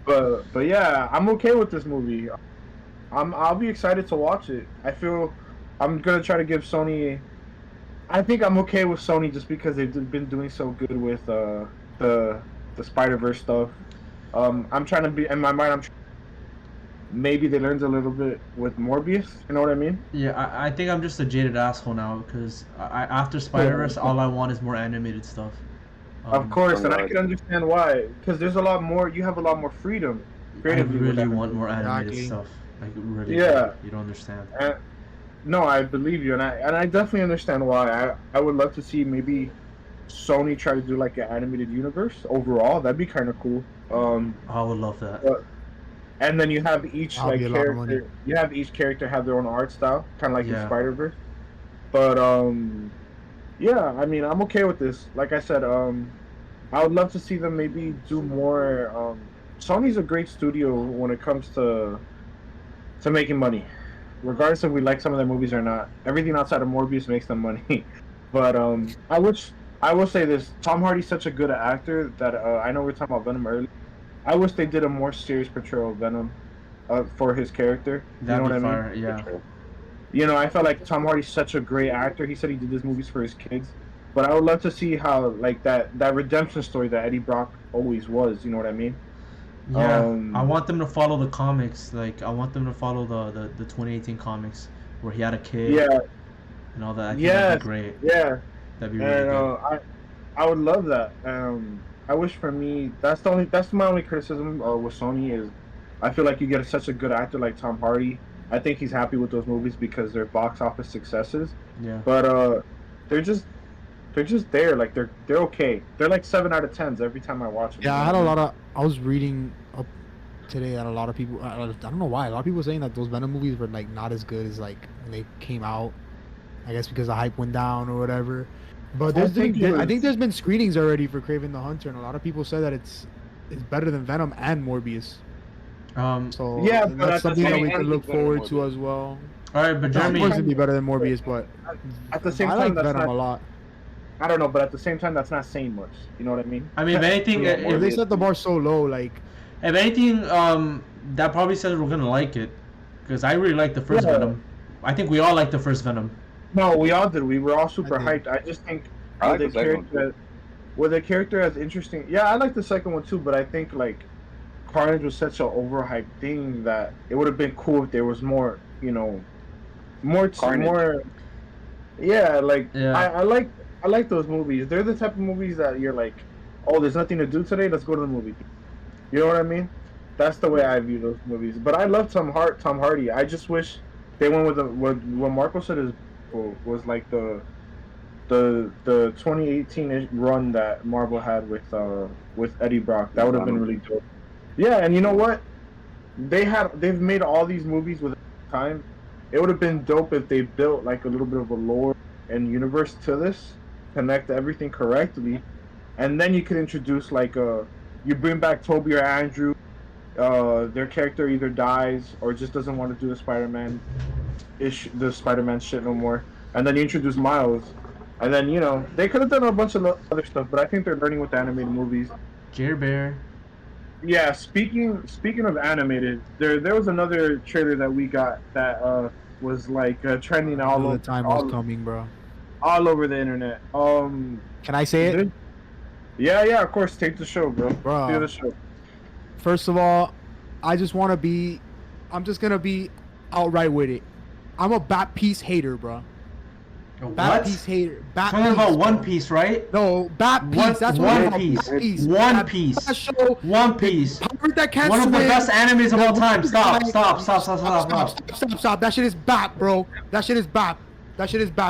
but yeah, I'm okay with this movie. I'll be excited to watch it. I feel I'm gonna try to give Sony. I think I'm okay with Sony just because they've been doing so good with the Spider-Verse stuff. I'm trying to be in my mind. Maybe they learned a little bit with Morbius. You know what I mean? Yeah, I think I'm just a jaded asshole now because after Spider-Verse, all I want is more animated stuff. Of course, and I can understand why. Because there's a lot more. You have a lot more freedom. I really want more animated stuff. Like really. Yeah. You don't understand. No, I believe you, and I definitely understand why. I would love to see maybe Sony try to do like an animated universe overall. That'd be kind of cool. I would love that. And then you have each character. You have each character have their own art style, kind of like in Spider-Verse. But yeah, I mean, I'm okay with this. Like I said, I would love to see them maybe do more. Sony's a great studio when it comes to making money, regardless if we like some of their movies or not. Everything outside of Morbius makes them money. But I will say this: Tom Hardy's such a good actor that I know we were talking about Venom earlier. I wish they did a more serious portrayal of Venom for his character. That'd you know be what fire, I mean? yeah. You know, I felt like Tom Hardy's such a great actor. He said he did these movies for his kids, but I would love to see how like that redemption story that Eddie Brock always was. You know what I mean? Yeah, I want them to follow the comics. Like I want them to follow the 2018 comics where he had a kid. Yeah. And all that. I think that'd be great. Yeah. That'd be really good. I would love that. I wish for me that's my only criticism with Sony is I feel like you get such a good actor like Tom Hardy. I think he's happy with those movies because they're box office successes. Yeah. But they're just there. Like they're okay. They're like 7 out of 10s every time I watch them. Yeah, I was reading up today that a lot of people. I don't know why. A lot of people saying that those Venom movies were like not as good as like when they came out. I guess because the hype went down or whatever. But I think there's been screenings already for Kraven the Hunter, and a lot of people said that it's better than Venom and Morbius. So yeah, that's something that we can look forward to as well. All right, but Jeremy, it's gonna be better than Morbius, but at the same time, I like Venom a lot. I don't know, but at the same time, that's not saying much. You know what I mean? I mean, if anything, if they set the bar so low, like if anything, that probably says we're gonna like it, because I really like the first Venom. I think we all liked the first Venom. No, we all did. We were all super I did. hyped. I just think I like with the a second character with a character as interesting. Yeah, I like the second one too, but I think like Carnage was such an overhyped thing that it would have been cool if there was more, more. Yeah, like Yeah. I like those movies. They're the type of movies that you're like, oh, there's nothing to do today. Let's go to the movie. You know what I mean? That's the way I view those movies. But I love Tom Hardy. I just wish they went with what Marco said was like the 2018 run that Marvel had with Eddie Brock. That would have been really dope. Yeah, and you know what? They've made all these movies with time. It would have been dope if they built like a little bit of a lore and universe to this, connect everything correctly, and then you could introduce like you bring back Toby or Andrew. Their character either dies or just doesn't want to do the Spider-Man shit no more, and then you introduce Miles, and then they could have done a bunch of other stuff, but I think they're learning with the animated movies. Jer Bear. Yeah, speaking of animated, there was another trailer that we got that was like trending All the time was coming, bro. all over the internet. Can I say it? Yeah, of course. Take the show, bro. Bro. Do the show. First of all, I'm just gonna be outright with it. I'm a Bat Piece hater, bro. Bat What? Piece hater. Bat Talking Piece, about bro. One Piece, right? No, Bat Piece. That's what One I'm Piece. Bat Piece. One That Piece. show, One Piece. Pirate that can't One of the swim. best animes of all time. Stop. Stop. That shit is Bat, bro. That shit is Bat.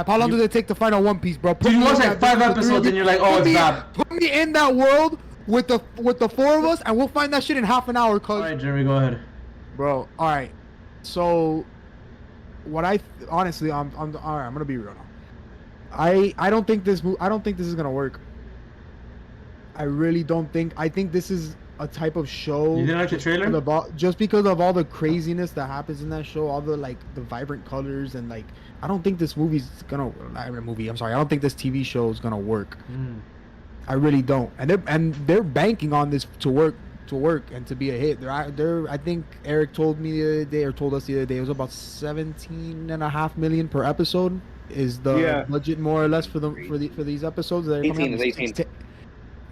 How long does it take to find out One Piece, bro? Dude, you watch like 5 episodes and you're like, oh, it's Bat. Put me in that world with the four of us, and we'll find that shit in half an hour, cuz. Alright, Jeremy, go ahead. Bro, all right. So, honestly, I'm all right. I'm gonna be real now. I don't think this is gonna work. I really don't think. I think this is a type of show. You didn't like the trailer? Just because of all the craziness that happens in that show, all the the vibrant colors and I don't think this movie's gonna. I'm sorry. I don't think this TV show is gonna work. I really don't. And they're banking on this to work and to be a hit. I think Eric told me the other day, or told us the other day, it was about 17.5 million per episode is the budget more or less for these episodes. 18 is 18.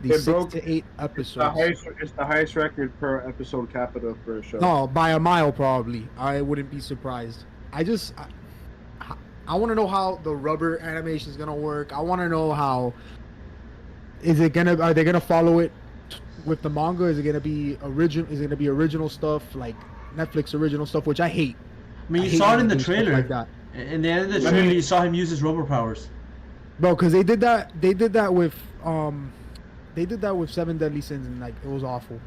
These 6 to 8 episodes. It's the highest record per episode capita for a show. No, by a mile probably. I wouldn't be surprised. I want to know how the rubber animation is gonna work. I want to know how. Are they gonna follow it with the manga? Is it gonna be original? Is it gonna be original stuff like Netflix original stuff, which I hate? I mean, you saw it in the stuff trailer. like that. In the end of the trailer, you saw him use his robo powers. Bro, because they did that with Seven Deadly Sins, and it was awful.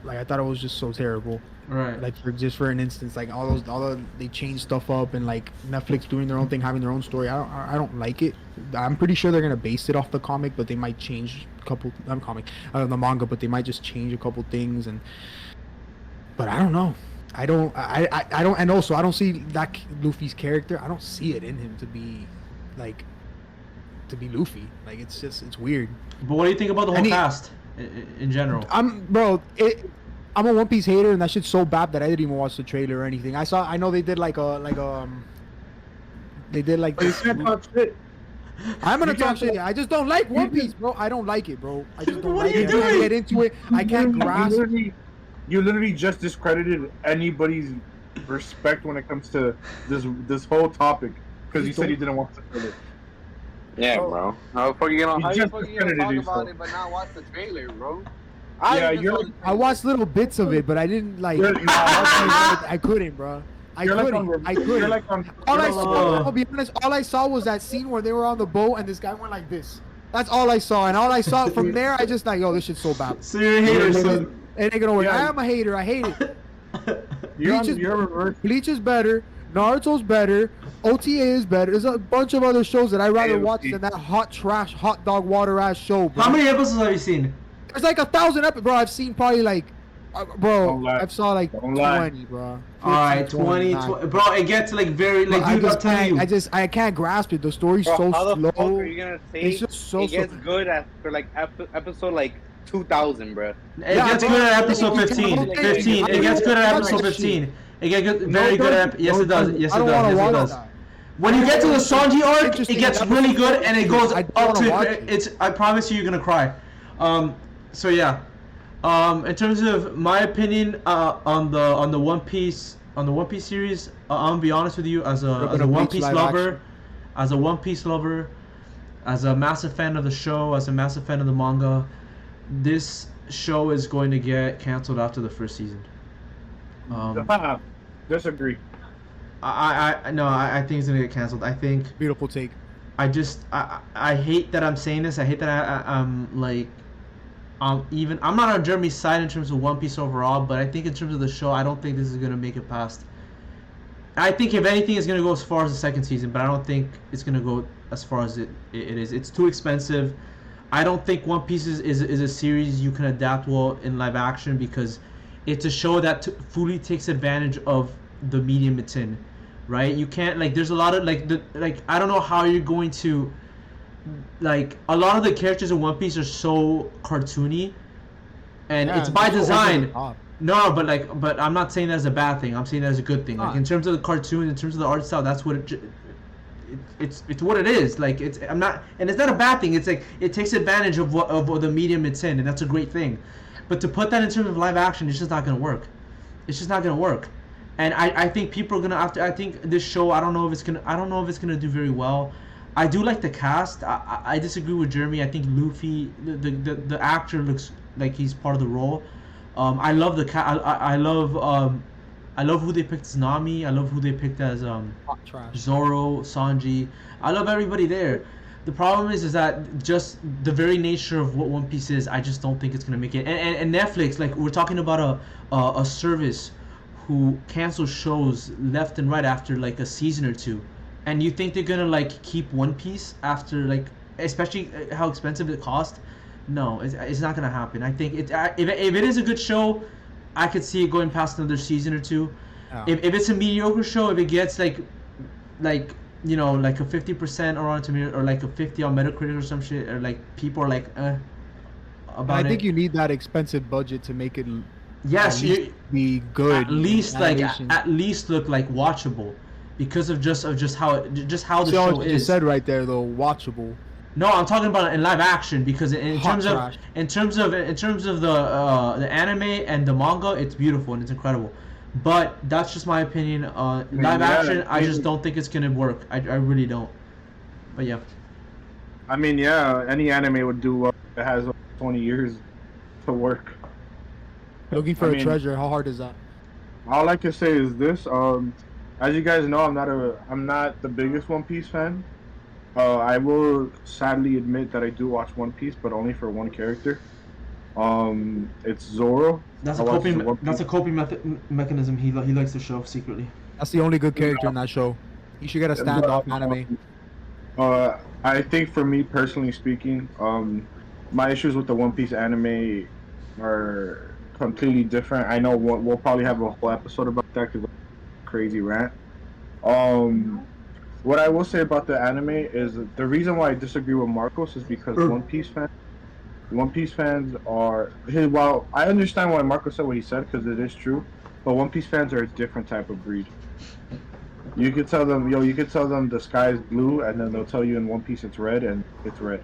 I thought it was just so terrible. Right. For an instance, they changed stuff up, and Netflix doing their own thing, having their own story. I don't like it. I'm pretty sure they're gonna base it off the comic, but they might change a couple. The manga, but they might just change a couple things. But I don't know. I don't, and also I don't see that Luffy's character. I don't see it in him to be Luffy. It's weird. But what do you think about the whole cast in general? I'm a One Piece hater, and that shit's so bad that I didn't even watch the trailer or anything. I know they did this. I'm gonna talk shit. I just don't like One Piece, bro. I don't like it, bro. I just don't like it. I can't get into it. I can't grasp. You literally just discredited anybody's respect when it comes to this whole topic because you said you didn't watch the trailer. Yeah, bro. How the fuck you gonna talk about it but not watch the trailer, bro? I watched little bits of it, but I didn't I couldn't, bro. I couldn't. I'll be honest. All I saw was that scene where they were on the boat and this guy went like this. That's all I saw, and all I saw from there, I just yo, this shit's so bad. So you're a hater, son. It ain't gonna work. I am a hater. I hate it. Bleach is better. Naruto's better. OTA is better. There's a bunch of other shows that I'd rather watch than that hot dog water ass show, bro. How many episodes have you seen? There's 1,000 episodes, bro. I've seen probably I saw 20, bro. Alright, 20, bro. It gets very dude. I'm telling you. I can't grasp it. The story's so slow. How the fuck are you gonna say it's just so it gets good after episode 2,000, bro? It gets good at episode 15. It gets good at episode 15. It gets very good at. Yes, it does. Yes, it does. When you get to the Sanji arc, it Interesting gets really episode. good and it goes I up wanna watch to it. it's. I promise you, you're gonna cry. So yeah. In terms of my opinion, on the One Piece series, I'm gonna be honest with you, as a One Piece lover, as a massive fan of the show, as a massive fan of the manga, this show is going to get canceled after the first season. Disagree. I think it's gonna get canceled. I think Beautiful take. I hate that I'm saying this. I hate that I'm like, I'm not on Jeremy's side in terms of One Piece overall, but I think in terms of the show, I don't think this is gonna make it past. I think if anything, it's gonna go as far as the second season, but I don't think it's gonna go as far as it is. It's too expensive. I don't think One Piece is a series you can adapt well in live action, because it's a show that fully takes advantage of the medium it's in, right? You can't, like, there's a lot of I don't know how you're going to, like, a lot of the characters in One Piece are so cartoony, and it's by design. No, but I'm not saying that as a bad thing. I'm saying that as a good thing. Like, in terms of the cartoon, in terms of the art style, that's what it's what it is. Like, it's not a bad thing. It's like it takes advantage of what the medium it's in, and that's a great thing. But to put that in terms of live action, it's just not gonna work. It's just not gonna work. And I think people are gonna I think this show, I don't know if it's gonna do very well. I do like the cast. I disagree with Jeremy. I think Luffy, the actor, looks like he's part of the role. I love the I love who they picked as Nami. I love who they picked as Zoro, Sanji. I love everybody there. The problem is that just the very nature of what One Piece is, I just don't think it's gonna make it. And Netflix, like, we're talking about a service who cancels shows left and right after like a season or two, and you think they're gonna like keep One Piece after, like, especially how expensive it cost? No, it's not gonna happen. I think if it is a good show, I could see it going past another season or two. Oh. If it's a mediocre show, if it gets like you know, like a 50% on Rotten Tomatoes, or like a 50 on Metacritic or some shit, or like people are like about it. I think you need that expensive budget to make it. Yes, be good. At least look like watchable, because of just how the show is. You said right there though, watchable. No, I'm talking about in live action, because in terms of the anime and the manga, it's beautiful and it's incredible. But that's just my opinion. Live action, I just don't think it's gonna work. I really don't. But yeah. I mean, yeah, any anime would do well. It has 20 years to work. Looking for a treasure. How hard is that? All I can say is this. As you guys know, I'm not the biggest One Piece fan. I will sadly admit that I do watch One Piece, but only for one character. It's Zoro. That's a coping mechanism. He likes the show secretly. That's the only good character in that show. You should get a standoff anime. I think for me personally speaking, my issues with the One Piece anime are completely different. I know we'll probably have a whole episode about that, because crazy rant. What I will say about the anime is the reason why I disagree with Marcos is because One Piece fans are. Well, I understand why Marcos said what he said, because it is true, but One Piece fans are a different type of breed. You could tell them, the sky is blue, and then they'll tell you in One Piece it's red, and it's red.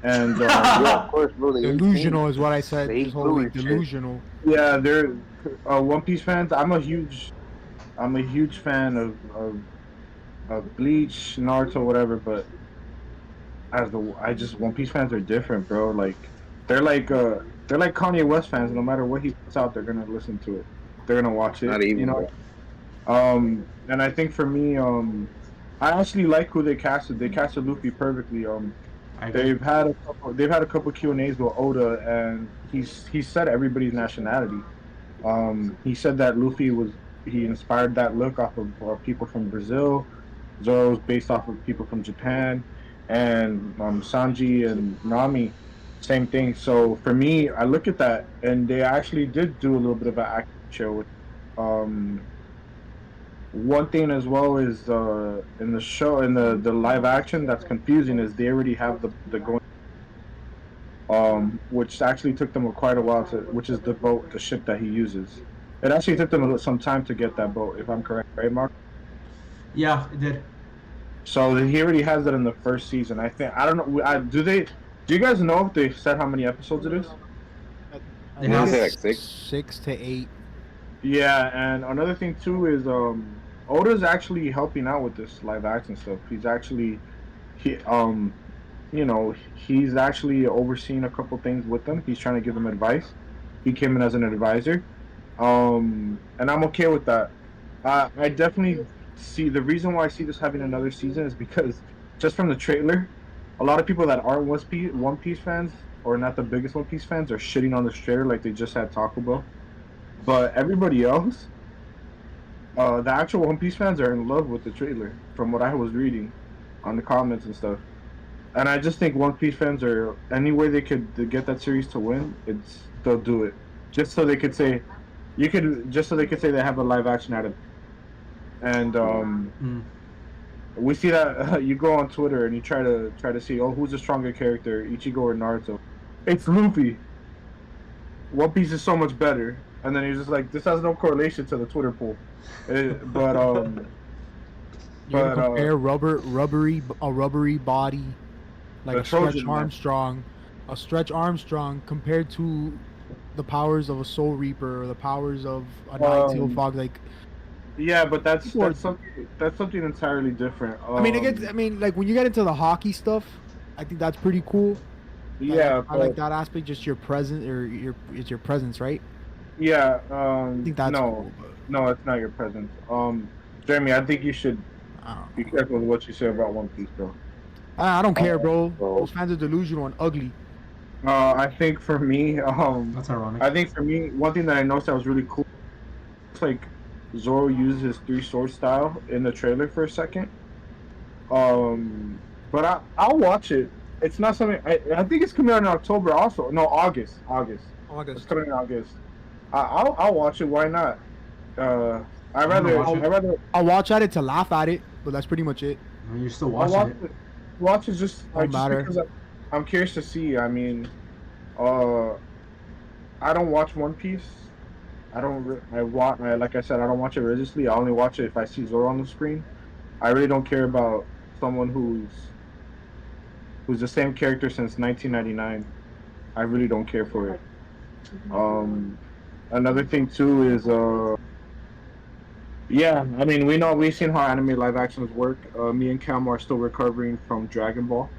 And yeah, of course, bro. Delusional is what I said. Delusional. Yeah, they're One Piece fans. I'm a huge fan of Bleach, Naruto, whatever. But One Piece fans are different, bro. Like they're like Kanye West fans. No matter what he puts out, they're gonna listen to it. They're gonna watch it. Not even, you know. And I think for me, I actually like who they casted. They casted Luffy perfectly. They've had a couple Q&As with Oda, and he said everybody's nationality. He said that Luffy he inspired that look off of people from Brazil. Zoro's based off of people from Japan, and Sanji and Nami, same thing. So for me, I look at that, and they actually did do a little bit of an action show with. One thing as well is in the show, in the live action, that's confusing is they already have the going, which actually took them quite a while which is the ship that he uses. It actually took them some time to get that boat, if I'm correct, right, Mark? Yeah, it did. So he already has that in the first season. I think I don't know. Do you guys know if they said how many episodes it is? I It think Wanna has say it's like 6? 6 to 8. Yeah, and another thing too is Oda's actually helping out with this live action stuff. He he's actually overseeing a couple things with them. He's trying to give them advice. He came in as an advisor. And I'm okay with that. I definitely see the reason why I see this having another season is because just from the trailer, a lot of people that aren't One Piece fans or not the biggest One Piece fans are shitting on this trailer like they just had Taco Bell. But everybody else, the actual One Piece fans are in love with the trailer from what I was reading on the comments and stuff. And I just think One Piece fans are any way they could to get that series to win, they'll do it just so they could say they have a live action out of it. And we see that you go on Twitter and you try to see who's the stronger character, Ichigo or Naruto. It's Luffy. One Piece is so much better, and then you're just like, this has no correlation to the Twitter poll. You're gonna compare a rubbery body like The a Stretch Trojan Man. Armstrong compared to the powers of a Soul Reaper or the powers of a Nine-Tailed Fox. Like, Yeah, but that's People are- something entirely different. I mean, like when you get into the hockey stuff, I think that's pretty cool. Like, Yeah, I like that aspect. Just your presence it's your presence, right? Yeah. I think that's no, cool. But no, it's not your presence. Jeremy, I think you should I don't be know. careful with what you say about One Piece, bro. I don't care, bro. Bro. Those fans are delusional and ugly. I think for me, That's ironic. I think for me, one thing that I noticed that was really cool, it's like Zoro used his three sword style in the trailer for a second. But I'll watch it. It's not something I think it's coming out in October also. No, August. It's coming in August. I'll watch it. Why not? I'll watch at it to laugh at it, but that's pretty much it. You're still I'll watching watch it. Watch it just Don't matter. because I'm curious to see. I mean, I don't watch One Piece. I don't. Like I said, I don't watch it religiously. I only watch it if I see Zoro on the screen. I really don't care about someone who's the same character since 1999. I really don't care for it. Another thing too is yeah. I mean, we've seen how anime live actions work. Me and Cam are still recovering from Dragon Ball.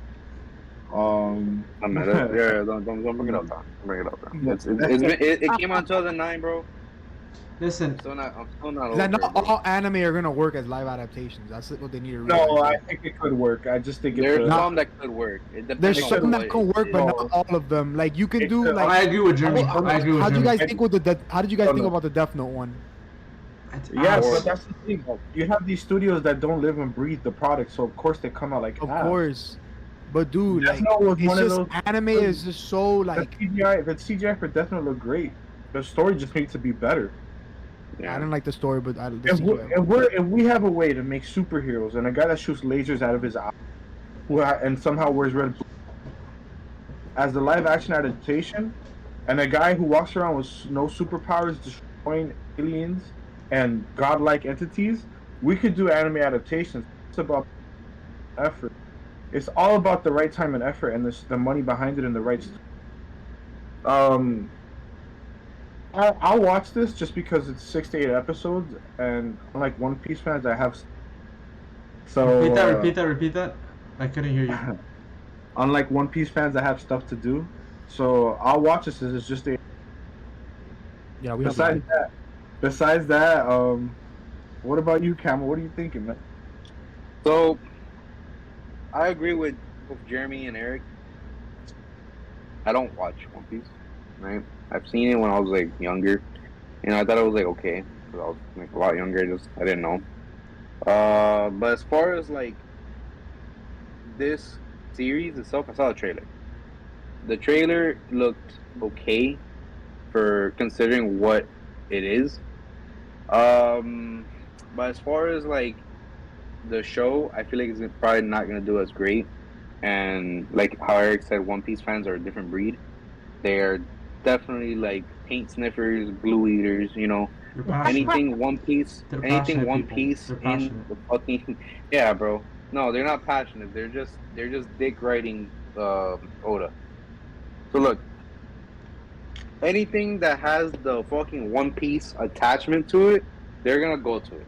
I'm mad at yeah, don't bring it up, Don. Don't bring it up, bro. It came out in 2009, bro. Listen, I'm still not That over not it, bro. all anime are gonna work as live adaptations. That's what they need to realize. No, I think it could work. I just think There's it's some that could work. It depends There's on some what that can work, it but is. not all of them. Like you can do like. I agree with Jeremy. How I agree with did you Jeremy. guys think with the? How did you guys think about the Death Note one? Yeah, Or- but that's the thing. You have these studios that don't live and breathe the product, so of course they come out like Of ass. course, but dude, Death like Note was it's one of just those- anime is just so like. The CGI for Death Note looked great. The story just needs to be better. I Yeah. didn't like the story, but If we have a way to make superheroes and a guy that shoots lasers out of his eye, and somehow wears red as the live action adaptation, and a guy who walks around with no superpowers destroying aliens and godlike entities, we could do anime adaptations. It's about effort. It's all about the right time and effort and the money behind it and the right. I'll watch this just because it's 6 to 8 episodes, and unlike One Piece fans, I have. So Repeat that. I couldn't hear you. Unlike One Piece fans, I have stuff to do, so I'll watch this as it's just a. Yeah, we have. Besides that, what about you, Camel? What are you thinking, man? So, I agree with both Jeremy and Eric. I don't watch One Piece, right? I've seen it when I was like younger, and I thought it was like okay, because I was like a lot younger. I didn't know. But as far as like this series itself, I saw the trailer. The trailer looked okay for considering what it is. But as far as like the show, I feel like it's probably not gonna do as great. And like how Eric said, One Piece fans are a different breed. They're definitely like paint sniffers, glue eaters, you know. You're passionate. Anything One Piece, They're anything passionate One people. Piece They're in passionate. the fucking yeah, bro. No, they're not passionate. They're just dick riding Oda. So look, anything that has the fucking One Piece attachment to it, they're gonna go to it.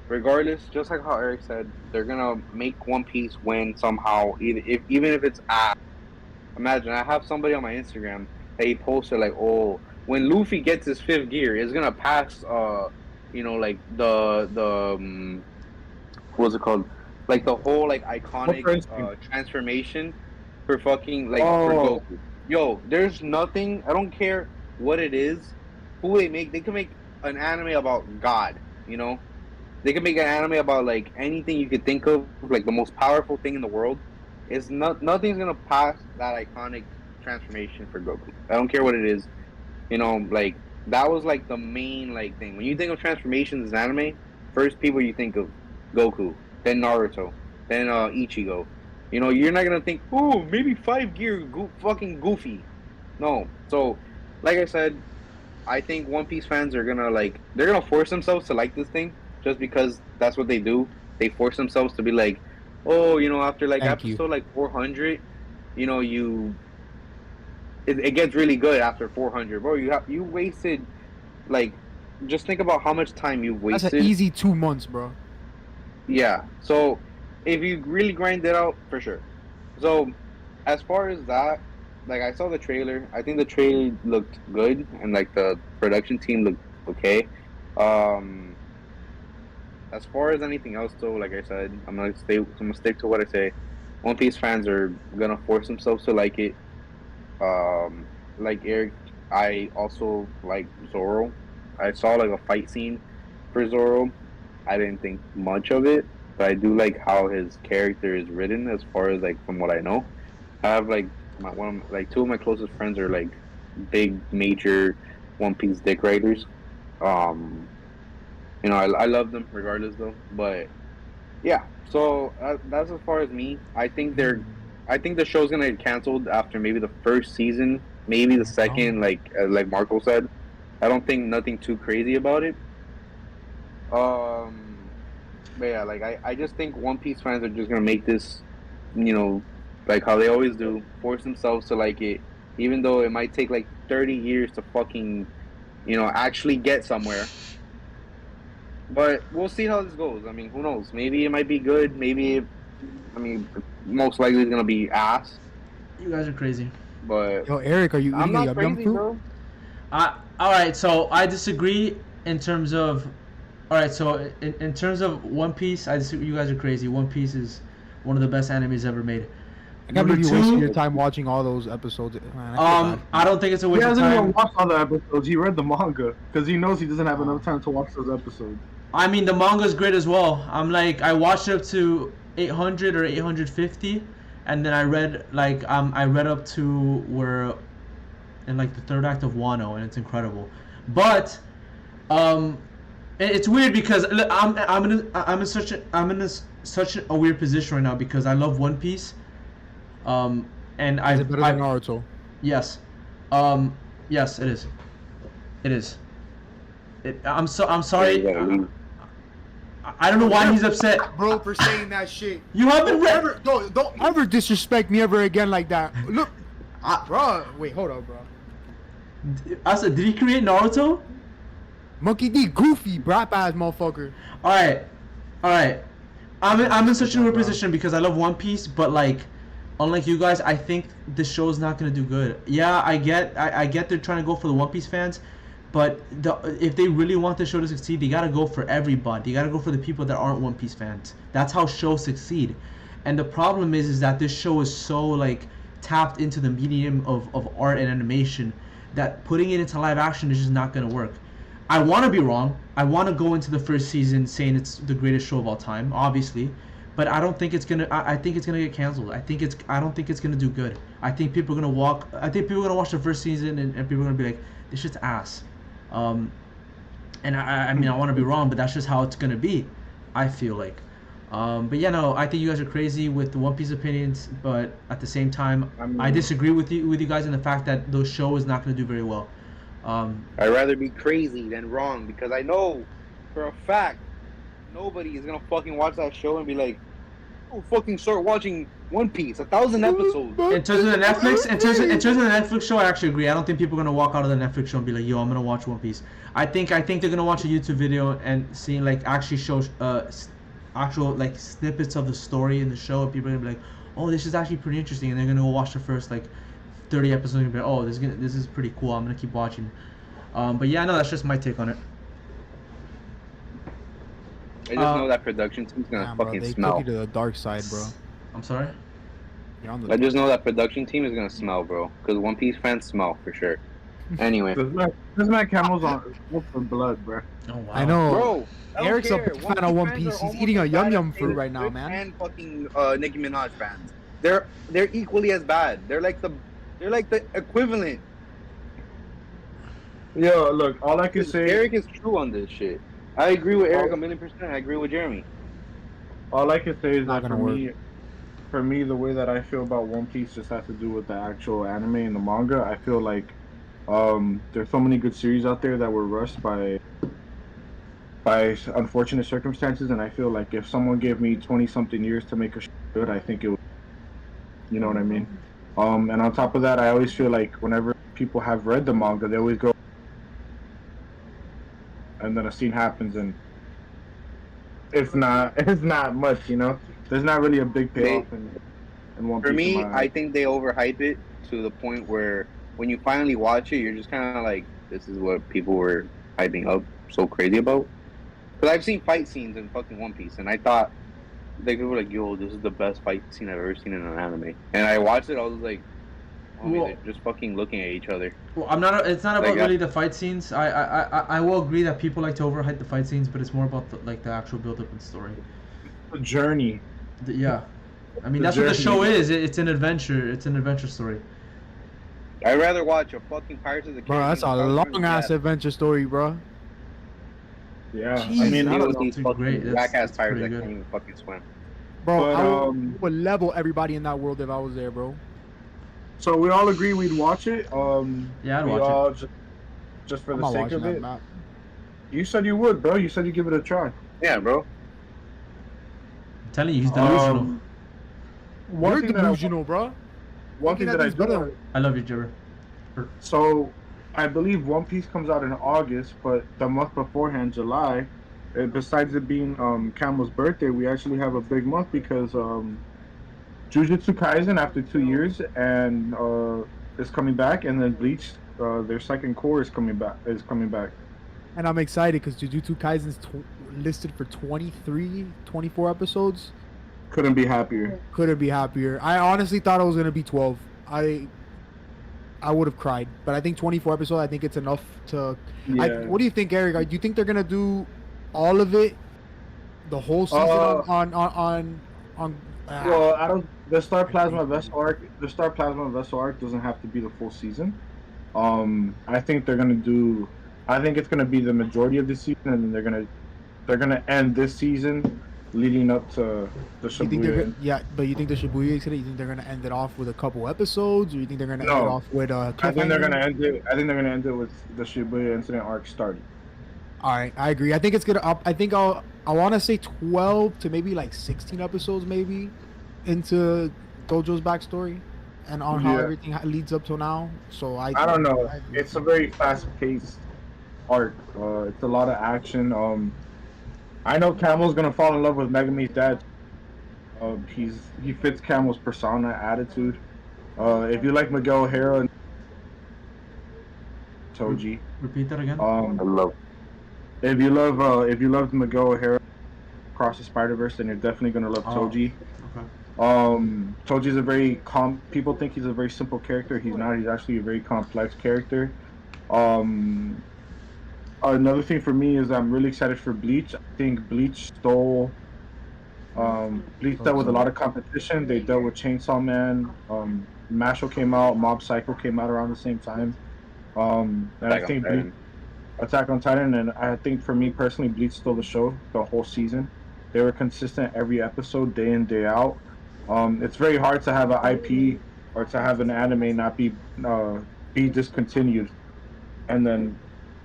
Regardless, just like how Eric said, they're gonna make One Piece win somehow, even if it's ass. Imagine I have somebody on my Instagram that he posted like, oh, when Luffy gets his fifth gear, it's gonna pass like the what's it called? Like the whole like iconic transformation for fucking like for Goku. Yo, there's nothing. I don't care what it is, who they make. They can make an anime about God. You know, they can make an anime about like anything you could think of, like the most powerful thing in the world. Is nothing's gonna pass that iconic transformation for Goku. I don't care what it is. You know, like that was like the main like thing. When you think of transformations in anime, first people you think of Goku, then Naruto, then Ichigo. You know, you're not gonna think, oh, maybe 5 gear fucking Goofy. No. So, like I said, I think One Piece fans are gonna they're gonna force themselves to like this thing just because that's what they do. They force themselves to be like, oh, you know, after like episode like 400, you know, it gets really good after 400, bro. You wasted like, just think about how much time you wasted. That's an easy 2 months, bro. Yeah. So if you really grind it out, for sure. So as far as that, like I saw the trailer. I think the trailer looked good, and like the production team looked okay. As far as anything else, though, like I said, I'm gonna stick to what I say. One Piece fans are gonna force themselves to like it. Like Eric, I also like Zoro. I saw like a fight scene for Zoro. I didn't think much of it, but I do like how his character is written. As far as like from what I know, I have like two of my closest friends are like big major One Piece dick writers. You know, I love them regardless though. But yeah, so that's as far as me. I think the show's gonna get canceled after maybe the first season, maybe the second. Like Marco said, I don't think nothing too crazy about it. But yeah, like I just think One Piece fans are just gonna make this, you know, like how they always do, force themselves to like it, even though it might take like 30 years to fucking, you know, actually get somewhere. But we'll see how this goes. I mean, who knows? Maybe it might be good. Most likely it's gonna be ass. You guys are crazy. But yo, Eric, are you eating I'm a not yum crazy, fruit? bro. All right, so I disagree in terms of. All right, so in terms of One Piece, I disagree. You guys are crazy. One Piece is one of the best animes ever made. I can't believe you wasted your time watching all those episodes. Man, I don't think it's a waste of He time. hasn't even watched all the episodes. He read the manga because he knows he doesn't have enough time to watch those episodes. I mean, the manga is great as well. I watched up to 800 or 850, and then I read up to where in like the third act of Wano, and it's incredible. But it's weird because I'm in such a weird position right now because I love One Piece. And is it better than Naruto? Yes. Yes, it is. It is. I'm sorry. I don't know why he's upset, bro, for saying that shit. You haven't read. Don't ever disrespect me ever again like that. Look, bro. Wait, hold up, bro. I said, did he create Naruto? Monkey D, goofy, brap ass motherfucker. All right. I'm in such a weird position because I love One Piece, but like, unlike you guys, I think the show's not gonna do good. Yeah, I get they're trying to go for the One Piece fans. But if they really want the show to succeed, they gotta go for everybody. You gotta go for the people that aren't One Piece fans. That's how shows succeed. And the problem is that this show is so like tapped into the medium of art and animation that putting it into live action is just not gonna work. I want to be wrong. I want to go into the first season saying it's the greatest show of all time, obviously. But I don't think it's gonna. I think it's gonna get canceled. I don't think it's gonna do good. I think people are gonna watch the first season and people are gonna be like, this shit's ass. And I mean, I want to be wrong, but that's just how it's gonna be, I feel like. But yeah, no, I think you guys are crazy with the One Piece opinions, but at the same time, I disagree with you guys in the fact that the show is not gonna do very well. I'd rather be crazy than wrong because I know for a fact nobody is gonna fucking watch that show and be like, fucking start watching One Piece. 1,000 episodes. In terms of the Netflix, in terms of the Netflix show, I actually agree. I don't think people are gonna walk out of the Netflix show and be like, "Yo, I'm gonna watch One Piece." I think they're gonna watch a YouTube video and seeing like actually shows actual like snippets of the story in the show, and people are gonna be like, "Oh, this is actually pretty interesting," and they're gonna go watch the first like 30 episodes and be like, "Oh, this is pretty cool. I'm gonna keep watching." But yeah, no, that's just my take on it. I just know that production team's gonna fucking they smell. took you to the dark side, bro. I'm sorry. You're on the I just know that production team is gonna smell, bro. Because One Piece fans smell for sure. Anyway, This man Camel's on for blood, bro. Oh wow. I know. bro. I don't Eric's a care. big fan of One Piece. He's eating a yum yum fruit right now, man. And fucking Nicki Minaj fans. They're equally as bad. They're like the equivalent. Yo, look, all I can say. Eric is true on this shit. I agree with Eric 1,000,000%. I agree with Jeremy. All I can say is Not that gonna for me, the way that I feel about One Piece just has to do with the actual anime and the manga. I feel like there's so many good series out there that were rushed by unfortunate circumstances, and I feel like if someone gave me 20-something years to make a show good, I think it would. You know what I mean? And on top of that, I always feel like whenever people have read the manga, they always go, and then a scene happens, and it's not much, you know. There's not really a big payoff in One Piece. For me, I think they overhype it to the point where when you finally watch it, you're just kind of like, this is what people were hyping up so crazy about. Because I've seen fight scenes in fucking One Piece, and I thought, they were like, yo, this is the best fight scene I've ever seen in an anime. And I watched it, I was like, they're just fucking looking at each other. Well, it's not about really the fight scenes. I will agree that people like to overhype the fight scenes, but it's more about the actual build up and story. The journey. Yeah, I mean that's what the show is. It's an adventure. It's an adventure story. I'd rather watch a fucking Pirates of the Bro, Caribbean. that's a long ass adventure story, bro. Yeah, Jeez, I mean, I don't With know. these It's fucking great. whack-ass That's pirates pretty that good. can't even fucking swim. Bro, But, I would level everybody in that world if I was there, bro. so we all agree we'd watch it. Yeah, I'd we watch all just for I'm the not sake watching of that it. map. You said you would, bro. You said you'd give it a try. Yeah, bro. I'm telling you, he's delusional. You're thing that delusional, bro. One thing Thinking that I that these do. I love you, Jibber. So, I believe One Piece comes out in August, but the month beforehand, July, besides it being Camel's birthday, we actually have a big month because Jujutsu Kaisen, after 2 years, and is coming back, and then Bleach, their second core is coming back. And I'm excited because Jujutsu Kaisen's listed for 24 episodes. Couldn't be happier. Couldn't be happier. I honestly thought it was gonna be 12. I would have cried, but I think 24 episodes. I think it's enough to. Yeah. What do you think, Eric? Do you think they're gonna do all of it, the whole season on? Well, I don't. The Star Plasma Vessel arc. The Star Plasma Vessel arc doesn't have to be the full season. I think they're gonna do. I think it's gonna be the majority of the season, and then they're gonna end this season, leading up to the You think they're Shibuya. but you think the Shibuya incident? You think they're gonna end it off with a couple episodes, or you think they're gonna end it off with a? I think they're gonna end it. I think they're gonna end it with the Shibuya incident arc starting. All right, I agree. I think it's gonna. I think I want to say 12 to maybe like 16 episodes, maybe, into Gojo's backstory, and on how everything leads up till now. So I don't know. It's a very fast-paced arc. It's a lot of action. I know Camel's gonna fall in love with Megumi's dad. He fits Camel's persona, attitude. If you like Miguel O'Hara and Toji, Repeat that again. I love. if you loved Miguel O'Hara across the Spider-Verse, then you're definitely gonna love Toji. Okay. Toji's a very people think he's a very simple character. He's not. He's actually a very complex character. Another thing for me is I'm really excited for Bleach. I think Bleach dealt with a lot of competition. They dealt with Chainsaw Man. Mashle came out. Mob Psycho came out around the same time. And I think Attack on Titan, and I think for me personally, Bleach stole the show the whole season. They were consistent every episode, day in, day out. It's very hard to have an IP or to have an anime not be discontinued, and then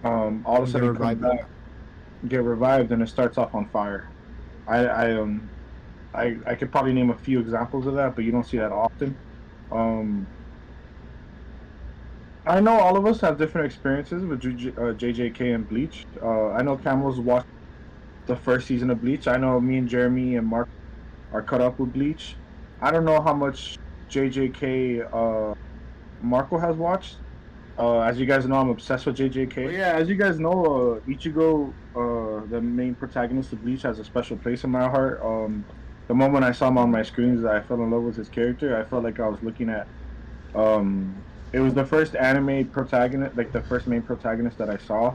all of a sudden get revived, and it starts off on fire. I could probably name a few examples of that, but you don't see that often. I know all of us have different experiences with JJK and Bleach. I know Camel's watched the first season of Bleach. I know me and Jeremy and Mark are cut up with Bleach. I don't know how much JJK Marco has watched. As you guys know, I'm obsessed with JJK. But yeah, as you guys know, Ichigo, the main protagonist of Bleach, has a special place in my heart. The moment I saw him on my screens, I fell in love with his character. I felt like I was looking at. It was the first anime protagonist, like the first main protagonist that I saw,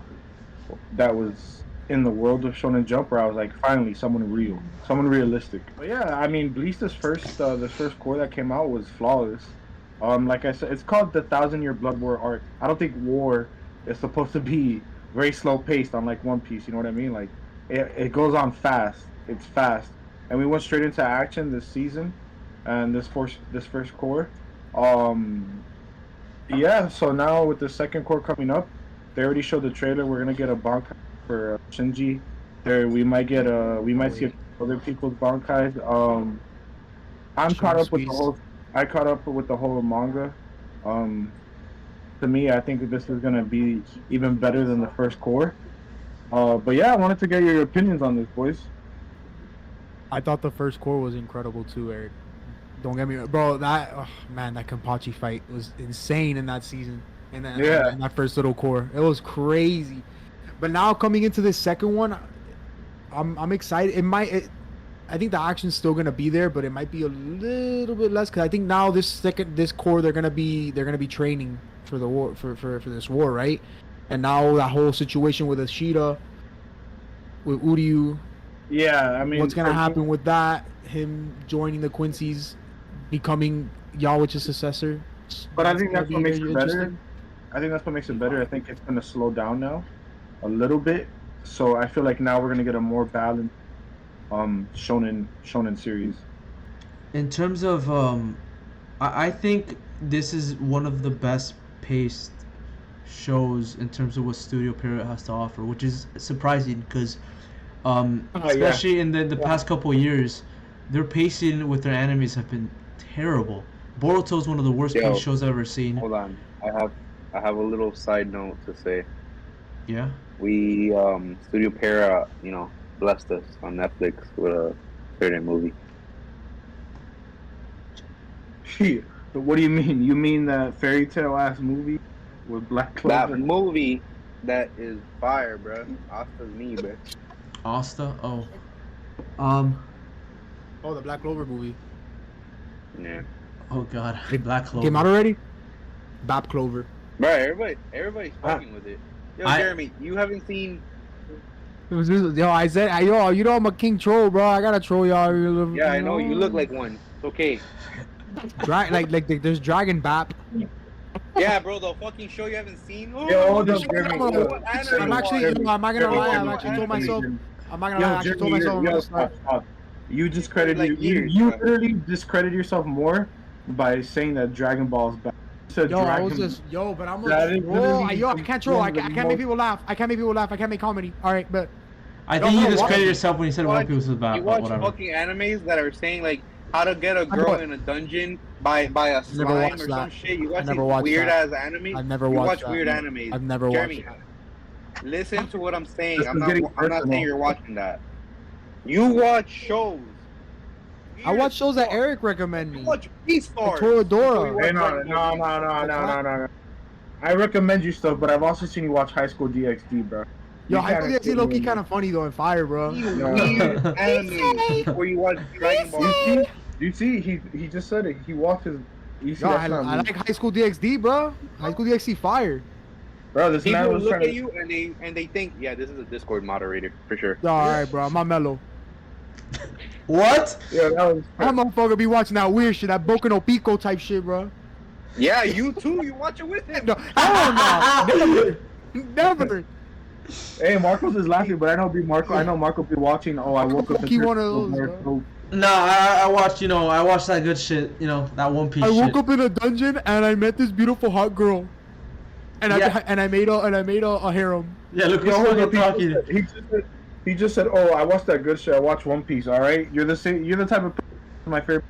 that was in the world of Shonen Jump, where I was like, finally, someone real, someone realistic. But yeah, I mean, Bleach, this first core that came out was flawless. Like I said, it's called the 1,000-Year Blood War arc. I don't think war is supposed to be very slow paced on like One Piece. You know what I mean? Like, it goes on fast. It's fast, and we went straight into action this season, and this first core. Yeah. So now with the second core coming up, they already showed the trailer. We're gonna get a Bankai for Shinji. There, we might see other people's Bankais. I'm caught up with the whole. I caught up with the whole manga. To me, I think that this is gonna be even better than the first core. But yeah, I wanted to get your opinions on this, boys. I thought the first core was incredible too, Eric. Don't get me wrong, bro. That that Kenpachi fight was insane in that season. In that first little core, it was crazy. But now coming into this second one, I'm excited. I think the action's still gonna be there, but it might be a little bit less, because I think now this core they're gonna be training for the war for this war, right? And now that whole situation with Ashita, with Uryu. Yeah, I mean, what's gonna happen with that? Him joining the Quincy's, becoming Yawich's successor. But I think that's what makes it better. I think that's what makes it better. I think it's gonna slow down now, a little bit. So I feel like now we're gonna get a more balanced shonen series. In terms of I think this is one of the best paced shows in terms of what Studio Pierrot has to offer, which is surprising because especially in the past couple of years, their pacing with their animes have been terrible. Boruto is one of the worst paced shows I've ever seen. Hold on, I have a little side note to say. Yeah. We Studio Pierrot, blessed us on Netflix with a certain movie. What do you mean? You mean that fairy tale ass movie with Black Clover? That movie that is fire, bro. Asta's me, bro. Asta? Oh. Oh, the Black Clover movie. Yeah. Oh god, Black Clover. Came out already? Bap Clover. Bro, everybody's fucking with it. Yo, Jeremy, you haven't seen... I said, I'm a king troll, bro. I gotta troll y'all. Yeah, I know. You look like one. It's okay. There's Dragon Bap. Yeah, bro, the fucking show you haven't seen. Yo, Jeremy. I'm not gonna lie. I've actually told myself. I'm not gonna lie. I actually told myself. Stop. You discredited you literally discredit yourself more by saying that Dragon Ball's bad. But I'm a troll. I can't troll. I can't make people laugh. I can't make comedy. All right, but I think you discredited yourself when you said One Piece was bad. You watch fucking animes that are saying like how to get a girl in a dungeon by a slime or some shit. You watch weird ass anime. I've never watched that. Weird animes. I've never watched that. Listen to what I'm saying. I'm not saying you're watching that. You watch shows. I watch shows that Eric recommended me. You watch Beastars. Toradora. Hey, no. I recommend you stuff, but I've also seen you watch High School DxD, bro. Yo, High School DxD low-key kind of funny though, and fire, bro. Weird anime where you watch Dragon Ball. You see, he just said it. He watches. I like High School DxD, bro. High School DxD fire. Bro, this man People was look trying at you and they think, yeah, this is a Discord moderator for sure. All right, bro. I'm not mellow. What? Yeah, that was. That motherfucker be watching that weird shit, that Boku no Pico type shit, bro. Yeah, you too. You watch it with him. No, hell no. Never. Hey, Marcos is laughing, but I know Marco be watching. Oh, I woke up. He one of those, bro. No, I watched that good shit, that One Piece shit. I woke up in a dungeon and I met this beautiful hot girl. And I made a harem. Yeah, look who's fucking talking. He just said, "Oh, I watched that good shit. I watched One Piece. All right, you're the same. You're the type of person my favorite."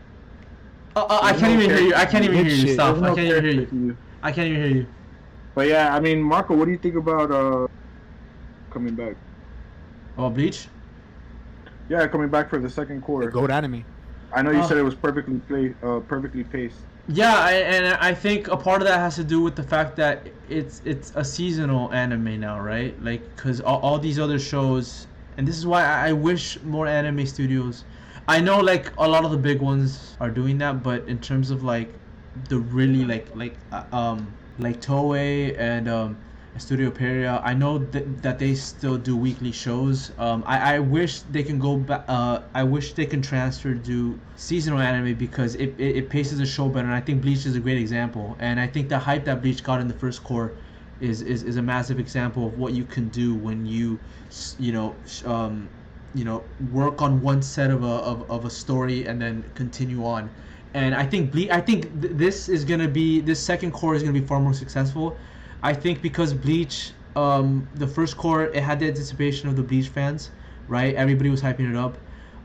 I can't even hear you. I can't even hear you. Shit. Stop. There's no I can't even hear character you. to you. I can't even hear you. But yeah, I mean, Marco, what do you think about coming back? Oh, Bleach? Yeah, coming back for the second The quarter. goat anime. I know you said it was perfectly paced. Yeah, and I think a part of that has to do with the fact that it's a seasonal anime now, right? Like, because all these other shows, and this is why I wish more anime studios. I know like a lot of the big ones are doing that, but in terms of like the really like Toei and Studio Peria, I know that they still do weekly shows. I wish they can go back. I wish they can transfer to seasonal anime because it paces the show better. And I think Bleach is a great example. And I think the hype that Bleach got in the first core is a massive example of what you can do when work on one set of a story and then continue on. And I think this second core is gonna be far more successful. I think because Bleach, the first core, it had the anticipation of the Bleach fans, right? Everybody was hyping it up.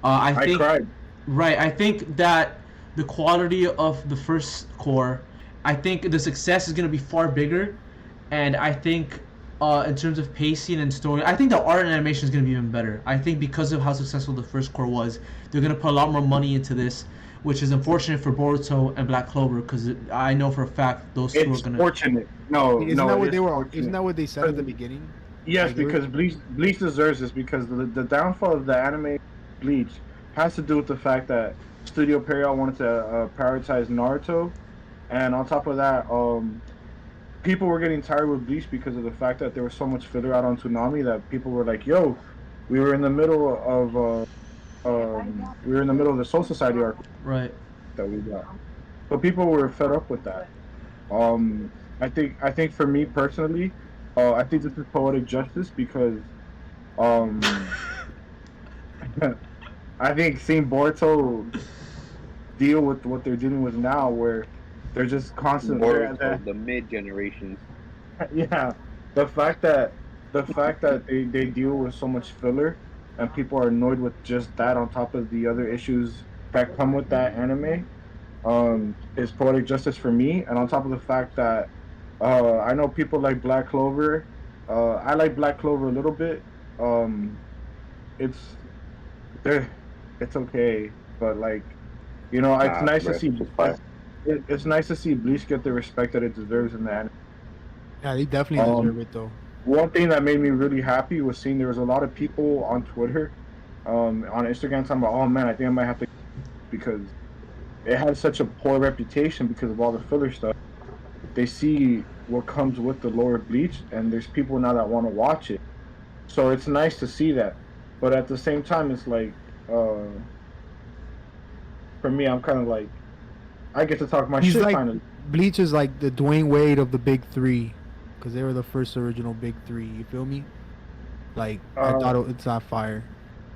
I cried. Right. I think that the quality of the first core, I think the success is gonna be far bigger, and I think in terms of pacing and story, I think the art and animation is gonna be even better. I think because of how successful the first core was, they're gonna put a lot more money into this, which is unfortunate for Boruto and Black Clover because I know for a fact those two are gonna. It's fortunate. No, Isn't no, that it what is they were? fortunate. Isn't that what they said at the beginning? Yes, Like, they were- because Bleach deserves this because the downfall of the anime Bleach has to do with the fact that Studio Pierrot wanted to prioritize Naruto, and on top of that, people were getting tired with Bleach because of the fact that there was so much filler out on Toonami that people were like, "Yo, we were in the middle of the Soul Society arc Right. that we got," so people were fed up with that. Um, I think for me personally, I think this is poetic justice because um, I think seeing Boruto deal with what they're dealing with now, where they're just constantly Boruto, the mid generations. yeah, the fact that they deal with so much filler and people are annoyed with just that on top of the other issues that come with that anime is poetic justice for me, and on top of the fact that I know people like Black Clover. I like Black Clover a little bit. It's there, it's okay, but like it's Nah, nice to bro, see. just fire. It's nice to see Bleach get the respect that it deserves in the anime. Yeah, they definitely Um, deserve it though. One thing that made me really happy was seeing there was a lot of people on Twitter, on Instagram talking about, oh man, I think I might have to because it had such a poor reputation because of all the filler stuff. They see what comes with the lower Bleach, and there's people now that want to watch it. So it's nice to see that, but at the same time, it's like, for me, I'm kind of like, I get to talk my He's shit like finally. Bleach is like the Dwayne Wade of the big three, because they were the first original big three. You feel me? Like I thought it's not fire.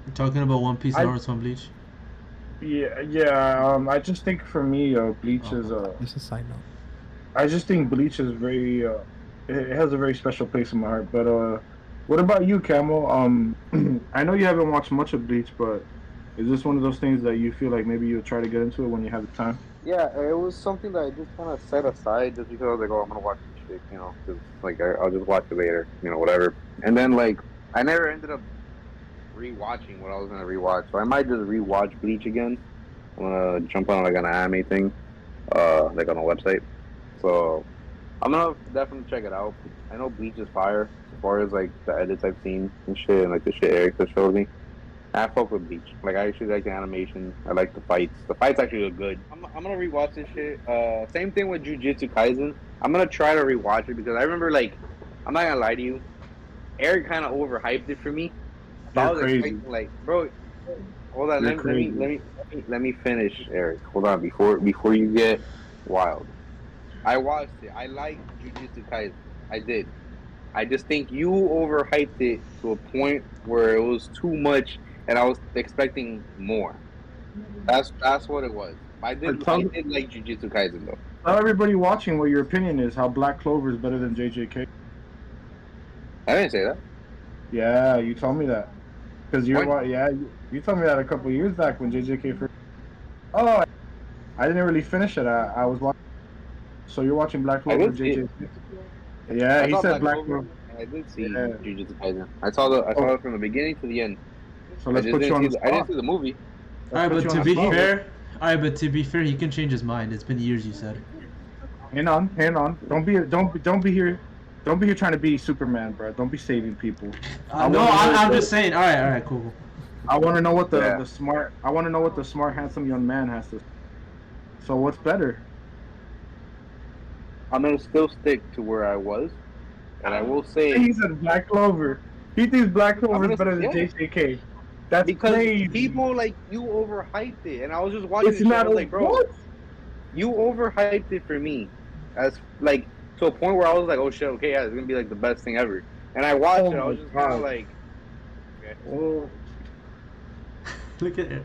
You're talking about One Piece, I- Naruto, and Bleach. Yeah. I just think for me, Bleach is Just a side note. I just think Bleach is very it has a very special place in my heart. But what about you, Camel? I know you haven't watched much of Bleach, but is this one of those things that you feel like maybe you'll try to get into it when you have the time? Yeah, it was something that I just kind of set aside just because I was like, oh, I'm gonna watch this shit, because like I'll just watch it later, whatever. And then like I never ended up rewatching what I was gonna rewatch, so I might just rewatch Bleach again. I'm gonna jump on like an anime thing, like on a website. So I'm gonna definitely check it out. I know Bleach is fire as far as like the edits I've seen and shit, and like the shit Eric just showed me. I fuck with Bleach. Like I actually like the animation. I like the fights. The fights actually look good. I'm gonna rewatch this shit. Same thing with Jujutsu Kaisen. I'm gonna try to rewatch it because I remember like I'm not gonna lie to you. Eric kind of overhyped it for me. So I You're was crazy. expecting like, bro, hold on. You're Let me finish, Eric. Hold on before you get wild. I watched it. I liked Jujutsu Kaisen. I did. I just think you overhyped it to a point where it was too much, and I was expecting more. That's what it was. I did But tell like Jujutsu Kaisen though. everybody watching what your opinion is. How Black Clover is better than JJK? I didn't say that. Yeah, you told me that. Because you told me that a couple years back when JJK first. Oh, I didn't really finish it. I was watching. So you're watching Black I Clover, did see it. JJK? Yeah, I he saw said Black Clover, Clover. and I did see Yeah. Jujutsu Kaisen. I saw it from the beginning to the end. So let's put you on the I didn't spot. see the movie. All right, Let's but put you to on be the spot. fair, he can change his mind. It's been years, you said. Hang on. Don't be here trying to be Superman, bro. Don't be saving people. I'm just saying. All right, cool. I want to know what the smart. I want to know what the smart, handsome young man has to. So what's better? I'm gonna still stick to where I was, and I will say He said Black Clover. He thinks Black Clover is better than yeah. JJK. That's because crazy. people like you overhyped it, and I was just watching It's the show. not I was like, bro, what? you overhyped it for me, as like to a point where I was like, oh shit, okay, yeah, it's gonna be like the best thing ever. And I watched it, I was just kind of like, okay. Oh. Look at it.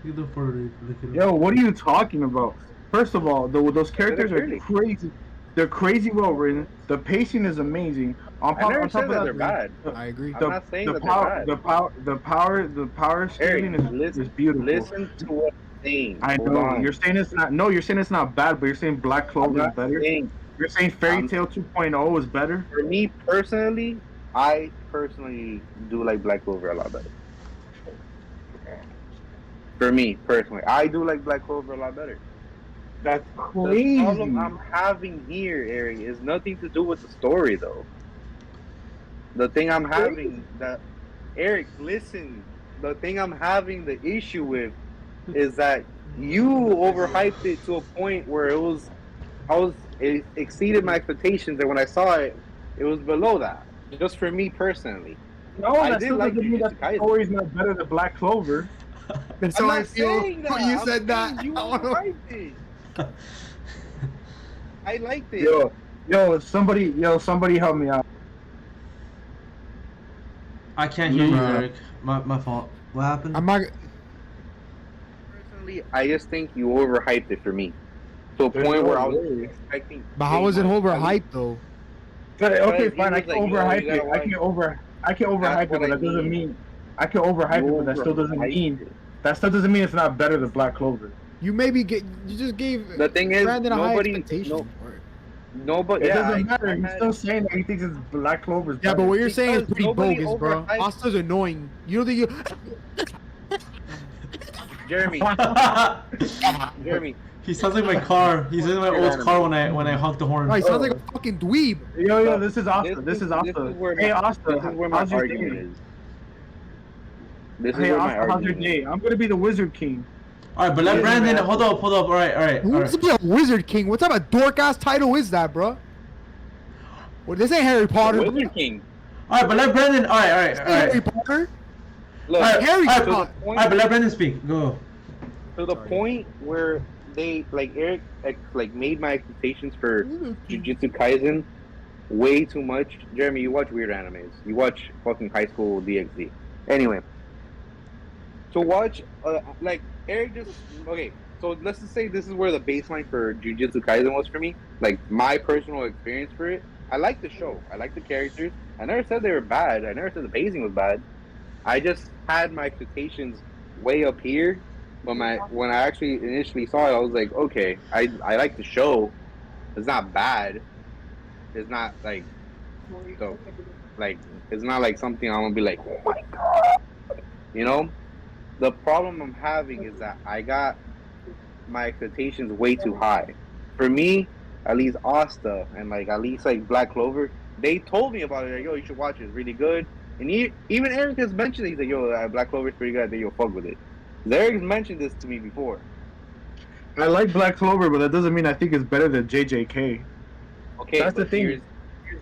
Look at the photo. Look at it. Yo, what are you talking about? First of all, those characters are clearly. crazy. They're crazy well written. The pacing is amazing. On I top, never on top said of that that, they're bad. I agree. I'm the, not saying the that power, they're bad. the power scaling is beautiful. Listen to what I'm saying. I Hold know on. you're saying it's not. No, you're saying it's not bad, but you're saying Black I'm Clover is not better. saying, You're saying Fairy Tail 2.0 is better. for me personally, I personally do like Black Clover a lot better. For me personally, I do like Black Clover a lot better. That's The crazy. problem I'm having here, Eric, is nothing to do with the story, though. The thing I'm having Eric, listen. The thing I'm having the issue with is that you overhyped it to a point where it exceeded my expectations, and when I saw it, it was below that. Just for me personally. No, I that did still like doesn't mean that Jujutsu the Kaisen. story is not better than Black Clover. That's I'm how I not feel saying that. when you I'm said that. saying you I wanna- overhyped it. I liked it. Somebody help me out. I can't hear you, Yeah. Eric. My fault. What happened? I'm not. Personally, I just think you overhyped it for me. To a There's point no where I was way. expecting. But how is it way much. overhyped though? Okay, Because fine. he I was can like, yo, overhype you gotta it. watch- I can overhype it, what but I that doesn't mean. mean I can overhype it, but that still doesn't mean it's not better than Black Clover. You just gave The thing is, Brandon a high nobody- expectation. Nobody. It Yeah, doesn't matter. I He's had- still saying that he thinks it's Black Clover's Yeah, better. but what you're saying is Because pretty nobody bogus, bro. overhyped- Asta's annoying. You don't think you? Jeremy. Jeremy. He sounds like my car. He sounds like my old car when I honk the horn. Bro, he sounds like a fucking dweeb. Yo, this is Asta. This is Asta. Hey, Asta, This is where my how's your argument day? is. This is Hey, where my Asta, how's your argument is. day? I'm gonna be the Wizard King. All right, but let Yeah, Brandon. man. Hold up. All right. Who wants to be a Wizard King? What type of dork ass title is that, bro? Well, this ain't Harry Potter. Wizard King. All right, but let Brandon. All right. This ain't Harry Potter. Look, All right, Harry all right, Potter. all right, but let Brandon speak. Go. to the point where they Eric made my expectations for Jujutsu Kaisen way too much. Jeremy, you watch weird animes. You watch fucking High School DxD. Anyway, to watch Eric just okay. So let's just say this is where the baseline for Jujutsu Kaisen was for me. Like my personal experience for it. I like the show. I like the characters. I never said they were bad. I never said the pacing was bad. I just had my expectations way up here. But when I actually initially saw it, I was like, okay, I like the show. It's not bad. It's not like it's not like something I'm gonna be like, oh my god. You know? The problem I'm having is that I got my expectations way too high. For me, at least Asta and at least Black Clover, they told me about it. Like, yo, you should watch it. It's really good. And even Eric has mentioned it. He's like, yo, Black Clover's pretty good. I think you'll fuck with it. Eric's mentioned this to me before. I like Black Clover, but that doesn't mean I think it's better than JJK. Okay, That's the thing.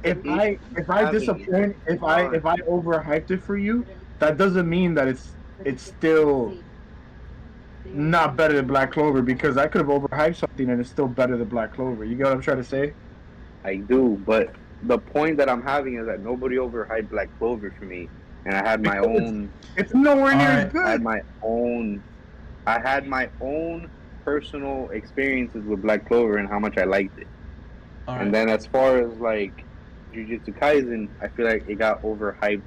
If I disappoint, if I overhyped it for you, that doesn't mean that it's still not better than Black Clover, because I could have overhyped something and it's still better than Black Clover. You get what I'm trying to say? I do, but the point that I'm having is that nobody overhyped Black Clover for me, and I had my own. It's nowhere near as good. I had my own personal experiences with Black Clover and how much I liked it. All right. And then as far as Jujutsu Kaisen, I feel like it got overhyped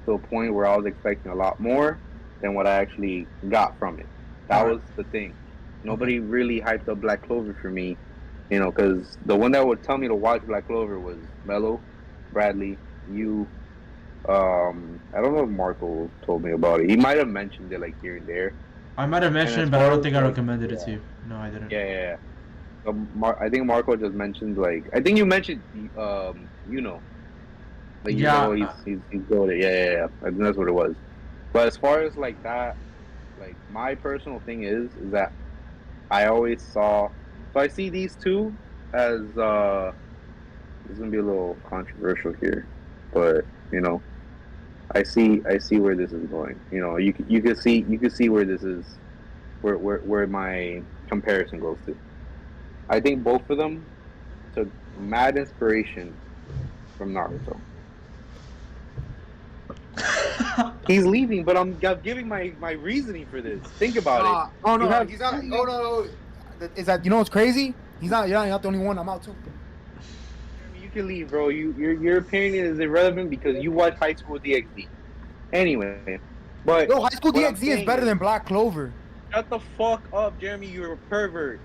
to a point where I was expecting a lot more than what I actually got from it. That was the thing. Nobody really hyped up Black Clover for me, you know, because the one that would tell me to watch Black Clover was Mello, Bradley, you. I don't know if Marco told me about it. He might have mentioned it like here and there. I might have mentioned, but I don't think I recommended it to you. No, I didn't. Yeah. I think Marco just mentioned like I think you mentioned you know. Like you know he's good. Yeah. I think that's what it was. But as far as like that, like my personal thing is that I always saw. So I see these two as it's gonna be a little controversial here, but you know, I see where this is going. You know, you can see where this is, where my comparison goes to. I think both of them took mad inspiration from Naruto. He's leaving, but I'm giving my reasoning for this. Think about it. Oh no, he's not. Oh no, is that, you know what's crazy? He's not. You're not the only one. I'm out too. You can leave, bro. Your opinion is irrelevant because you watch High School DxD. Anyway, but High School DxD is better than Black Clover. Shut the fuck up, Jeremy. You're a pervert.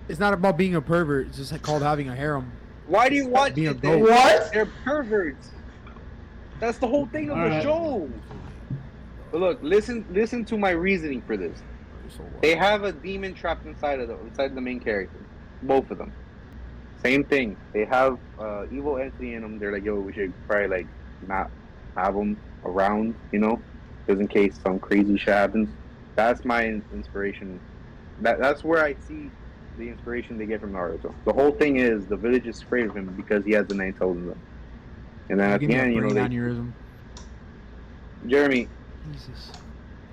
It's not about being a pervert. It's just like called having a harem. Why do you watch it then? What? They're perverts. That's the whole thing of the show. But look, listen to my reasoning for this. They have a demon trapped inside the main character. Both of them. Same thing. They have evil entity in them. They're like, yo, we should probably like not have them around, you know, just in case some crazy shit happens. That's my inspiration. That's where I see the inspiration they get from Naruto. The whole thing is the village is afraid of him because he has the 9 toes in them. And then at the end, you know, Jeremy, Jesus.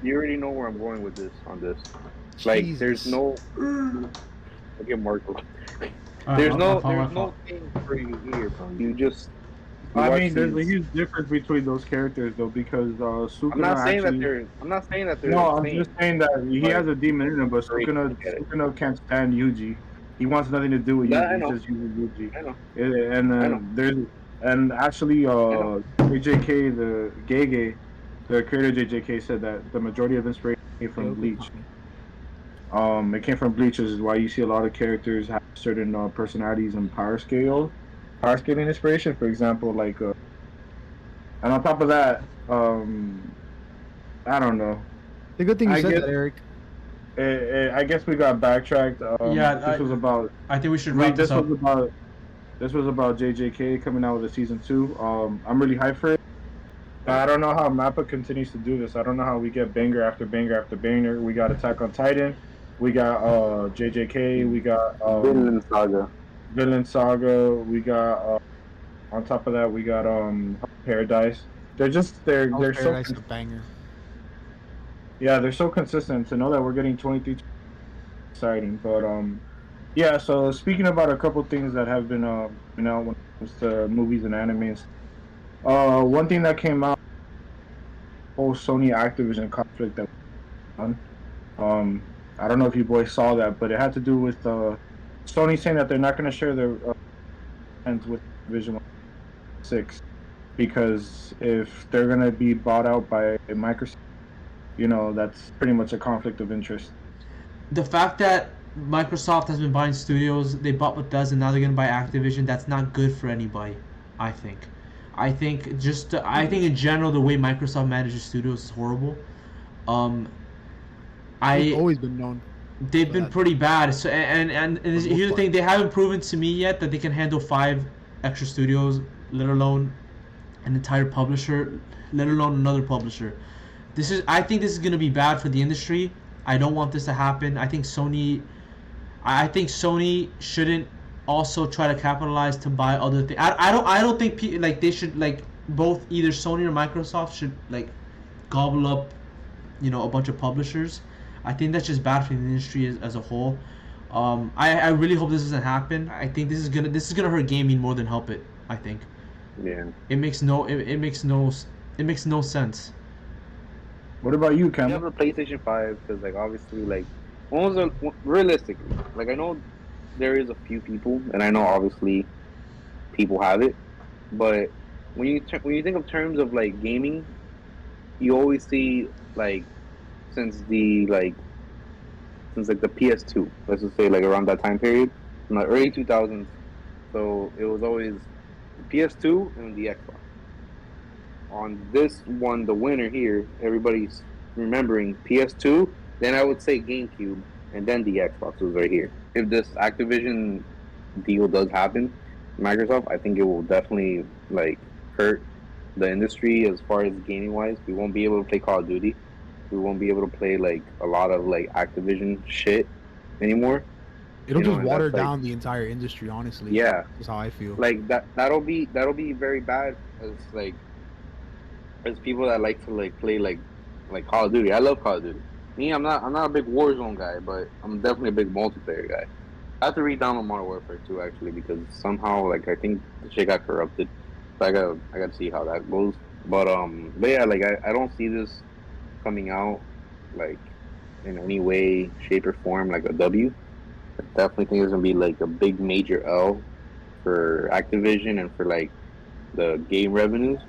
you already know where I'm going with this. Like, Jesus. there's no. Look at Marco. There's no thing for you here, bro. You just. I mean, there's a huge difference between those characters, though, because Sukuna. I'm not saying that they're. No, I'm just saying that he has a demon in him, but Sukuna can't stand Yuji. He wants nothing to do with Yuji. He's just using Yuji. I know. And there's actually JJK, the Gege, the creator of JJK, said that the majority of inspiration came from Bleach. It came from Bleach, which is why you see a lot of characters have certain personalities and power scaling inspiration. For example, like, and on top of that, I don't know. The good thing you said that, Eric. I guess we got backtracked. This was about. I think we should wrap this up. This was about JJK coming out with a season 2. I'm really hyped for it. I don't know how Mappa continues to do this. I don't know how we get banger after banger after banger. We got Attack on Titan. We got JJK. We got Villain Saga. We got on top of that we got Paradise. They're so a banger. Yeah, they're so consistent. To know that we're getting 23 exciting. But yeah, so speaking about a couple things that have been you know, when it comes to movies and animes. One thing that came out, whole Sony Activision conflict that I don't know if you boys saw that, but it had to do with Sony saying that they're not going to share their plans with Activision 6 because if they're going to be bought out by Microsoft, you know, that's pretty much a conflict of interest. The fact that Microsoft has been buying studios, they bought Bethesda, and now they're going to buy Activision, that's not good for anybody, I think. I think in general the way Microsoft manages studios is horrible. They've always been known. They've been pretty bad. So and here's the thing: they haven't proven to me yet that they can handle 5 extra studios, let alone an entire publisher, let alone another publisher. I think this is gonna be bad for the industry. I don't want this to happen. I think Sony shouldn't also try to capitalize to buy other things. I don't think they should, like, both either Sony or Microsoft should like gobble up, you know, a bunch of publishers. I think that's just bad for the industry as a whole. I really hope this doesn't happen. I think this is gonna hurt gaming more than help it. I think. Yeah. It makes no sense. What about you, Cam? I have a PlayStation 5 because, like, obviously, like, realistically, like, I know there is a few people, and I know obviously people have it, but when you think of terms of like gaming, you always see like since the like since like the PS2, let's just say like around that time period, in the early 2000s. So it was always the PS2 and the Xbox. On this one, the winner here, everybody's remembering PS2. Then I would say GameCube, and then the Xbox was right here. If this Activision deal does happen, Microsoft, I think it will definitely like hurt the industry as far as gaming wise. We won't be able to play Call of Duty. We won't be able to play like a lot of like Activision shit anymore. It'll You know, just and water that's, like- down the entire industry, honestly. Yeah. That's how I feel. Like that'll be very bad as people that like to like play like Call of Duty. I love Call of Duty. Me, I'm not a big Warzone guy, but I'm definitely a big multiplayer guy. I have to re-download Modern Warfare 2 actually because somehow like I think the shit got corrupted. So I gotta see how that goes. But yeah, like I don't see this coming out like in any way, shape, or form like a W. I definitely think it's gonna be like a big major L for Activision and for like the game revenues.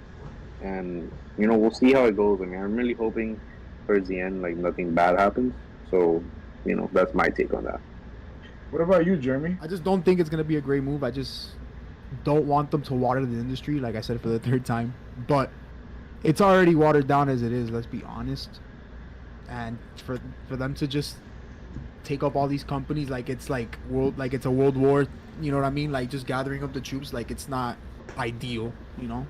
And you know, we'll see how it goes. I mean, I'm really hoping towards the end like nothing bad happens. So, you know, that's my take on that. What about you, Jeremy? I just don't think it's gonna be a great move. I just don't want them to water the industry, like I said for the third time. But it's already watered down as it is. Let's be honest. And for them to just take up all these companies like it's like it's a world war, you know what I mean? Like just gathering up the troops, like it's not ideal, you know.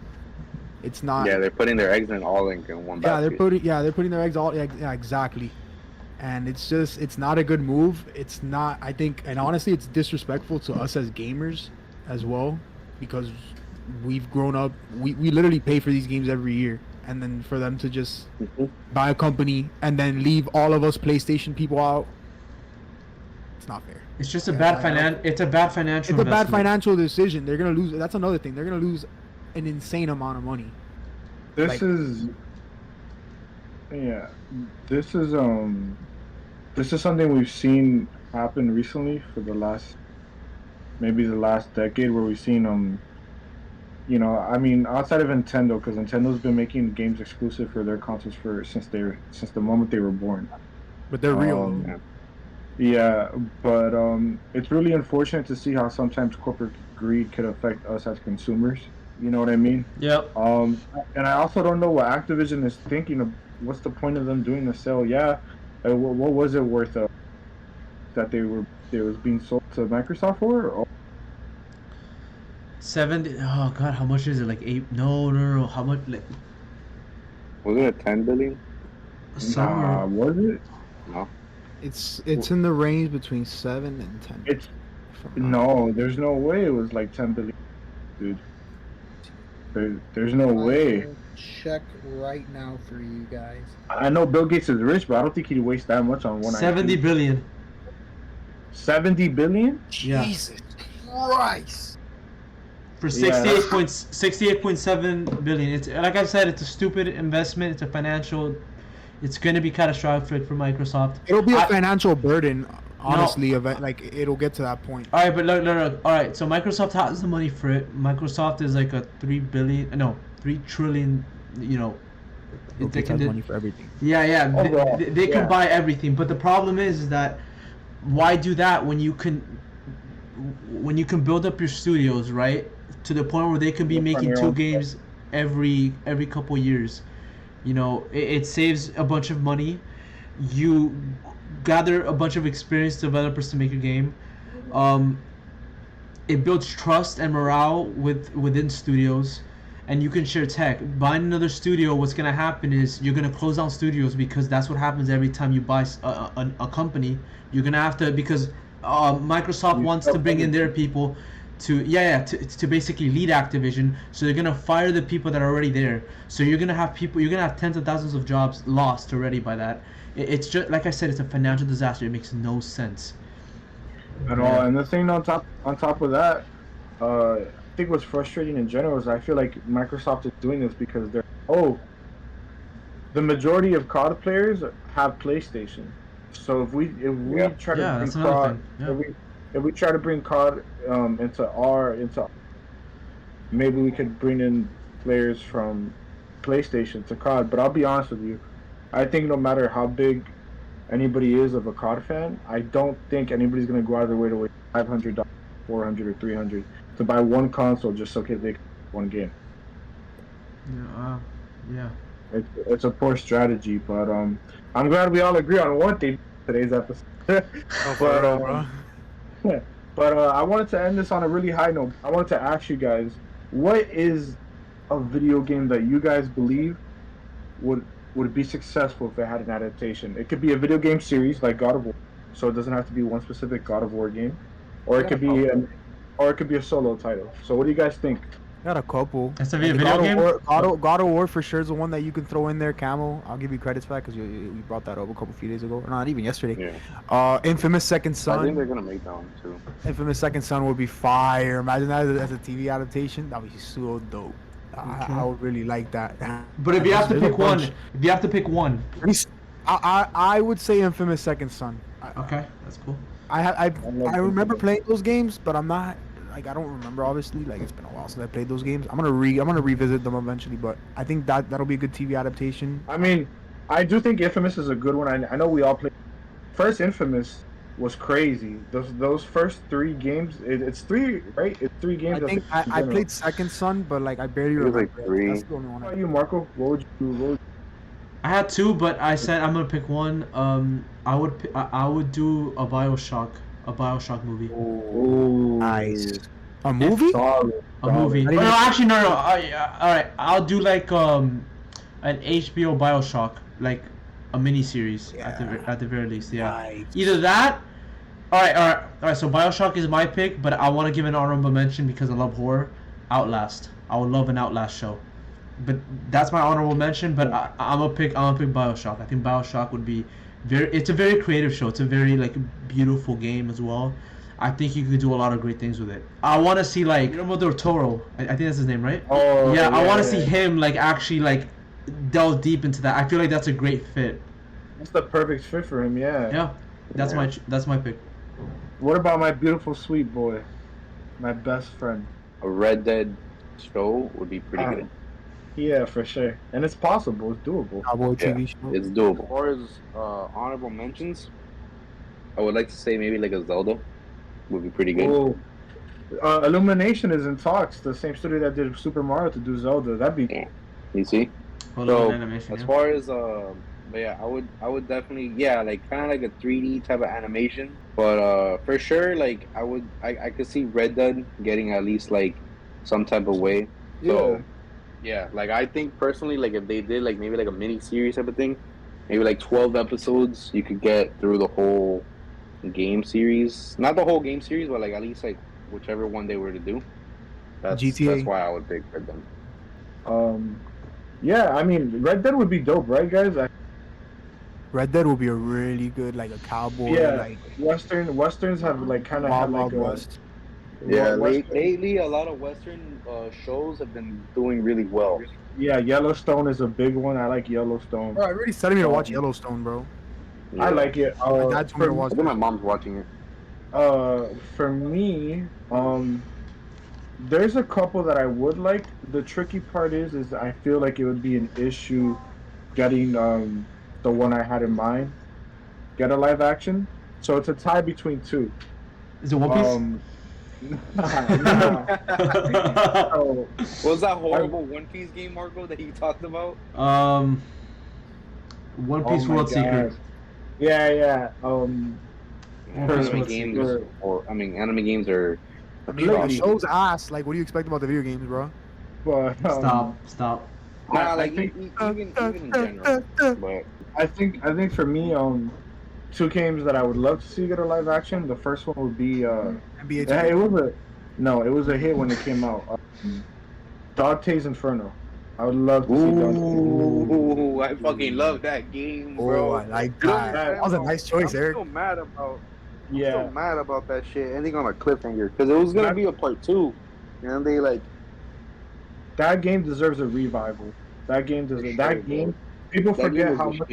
It's not. Yeah, they're putting their eggs in one basket. They're putting their eggs all. Yeah, exactly. And it's not a good move. It's not. I think, and honestly, it's disrespectful to us as gamers as well, because we've grown up. We literally pay for these games every year, and then for them to just buy a company and then leave all of us PlayStation people out, it's not fair. It's just a bad financial. It's a bad financial. It's a bad financial decision. They're gonna lose. That's another thing. They're gonna lose an insane amount of money. This is something we've seen happen recently for the last decade, where we've seen you know, I mean, outside of Nintendo, because Nintendo's been making games exclusive for their consoles since the moment they were born. But they're real. Yeah, but it's really unfortunate to see how sometimes corporate greed could affect us as consumers. You know what I mean? Yep. And I also don't know what Activision is thinking of. What's the point of them doing the sale? Yeah, what was it worth that they was being sold to Microsoft for? Or? 70. Oh God, how much is it? Like 8? No. How much? Like. Wasn't it 10 billion? Nah, was it? No. It's in the range between 7 and 10. No, there's no way it was like 10 billion, dude. There's no way. Check right now for you guys. I know Bill Gates is rich, but I don't think he'd waste that much on one. 70 billion. 70 billion? Yeah. Jesus Christ. For 68.7 billion. It's like I said, it's a stupid investment. It's a financial. It's going to be catastrophic for Microsoft. It'll be a financial burden, honestly. Like it'll get to that point. All right, but look. All right, so Microsoft has the money for it. Microsoft is like a 3 trillion. You know, They can money for everything. Yeah. They can buy everything, but the problem is that why do that when you can build up your studios, right, to the point where they can be making 2 games every couple years. You know, it saves a bunch of money. You gather a bunch of experienced developers to make a game. It builds trust and morale within studios, and you can share tech. Buying another studio, what's gonna happen is you're gonna close down studios, because that's what happens every time you buy a company. You're gonna have to, because Microsoft wants to bring in their people to basically lead Activision, so they're gonna fire the people that are already there. So you're gonna have tens of thousands of jobs lost already by that. It's just like I said, it's a financial disaster. It makes no sense at all. And the thing on top of that, I think what's frustrating in general is I feel like Microsoft is doing this because the majority of COD players have PlayStation. So if we try to bring COD, if we try to bring COD into maybe we could bring in players from PlayStation to COD. But I'll be honest with you, I think no matter how big anybody is of a COD fan, I don't think anybody's gonna go out of their way to waste $500, $400, or $300 to buy one console just so they can play one game. Yeah. It's a poor strategy, but I'm glad we all agree on one thing today's episode. But I wanted to end this on a really high note. I wanted to ask you guys, what is a video game that you guys believe would be successful if it had an adaptation? It could be a video game series like God of War, so it doesn't have to be one specific God of War game, or it could be a solo title. So what do you guys think? Got a couple. That's a video game? God of War for sure is the one that you can throw in there. Camo. I'll give you credits for that because you brought that up a few days ago. Or not even yesterday. Yeah. Infamous Second Son. I think they're gonna make that one too. Infamous Second Son would be fire. Imagine that as a TV adaptation. That would be so dope. I would really like that. But if you have to pick one, I would say Infamous Second Son. Okay, that's cool. I remember playing those games, but I'm not. Like, I don't remember, obviously. Like, it's been a while since I played those games. I'm gonna revisit them eventually, but I think that'll be a good TV adaptation. I mean, I do think Infamous is a good one. I know we all played. First Infamous was crazy. Those first 3 games. It's 3, right? It's 3 games. I think I played Second Son, but like I barely remember. Like 3. That's the only one. How about you, Marco? What would you do? I had 2, but I said I'm gonna pick one. I would do a Bioshock movie. Oh, nice. A movie? A movie. No, actually, no. All right, I'll do like an HBO Bioshock, like a mini series at the very least. Yeah. Nice. Either that. All right. So Bioshock is my pick, but I want to give an honorable mention because I love horror. Outlast. I would love an Outlast show, but that's my honorable mention. But I'm gonna pick Bioshock. I think Bioshock would be it's a very creative show. It's a very like beautiful game as well. I think you could do a lot of great things with it. I want to see like Guillermo del Toro. I think that's his name, right? Oh yeah. I want to see him like actually like delve deep into that. I feel like that's a great fit. That's the perfect fit for him. Yeah. Yeah. That's my pick. What about my beautiful sweet boy, my best friend? A Red Dead show would be pretty good. Yeah, for sure. And it's possible. It's doable. Cowboy TV show. It's doable. As far as honorable mentions, I would like to say maybe like a Zelda would be pretty good. Oh, Illumination is in talks. The same studio that did Super Mario to do Zelda. That'd be. Yeah. You see. So as far as but yeah, I would definitely like kind of like a 3D type of animation. But for sure, like I could see Red Dead getting at least like some type of way. So. Yeah, like I think personally, like if they did like maybe like a mini series type of thing, maybe like 12 episodes, you could get through the whole game series. Not the whole game series, but like at least like whichever one they were to do. That's why I would pick Red Dead. Yeah, I mean Red Dead would be dope, right, guys? Red Dead would be a really good like a cowboy. Yeah, like westerns have like kind of had like a. West. Yeah, lately a lot of Western shows have been doing really well. Yeah, Yellowstone is a big one. I like Yellowstone. Bro, it really started me to watch Yellowstone, bro. Yeah. I like it. My dad told me to watch I think my mom's watching it. For me, there's a couple that I would like. The tricky part is I feel like it would be an issue getting the one I had in mind get a live action. So it's a tie between 2. Is it One Piece? What was that horrible One Piece game, Marco, that you talked about? One Piece World Secret. Yeah. Anime games are. I mean, the show's ass. Like, what do you expect about the video games, bro? But Stop. Nah, like even in general. But I think for me, 2 games that I would love to see get a live action. The first one would be NBA 2K. It was a hit when it came out. Dante's Inferno. I would love to see Dante's. Ooh, I fucking love that game, bro. Oh, I like that. That was a nice choice, Eric. I'm so mad about that shit. Ending on a cliffhanger because it was gonna be a part 2, and they like. That game deserves a revival. That game deserves that game. People forget how much.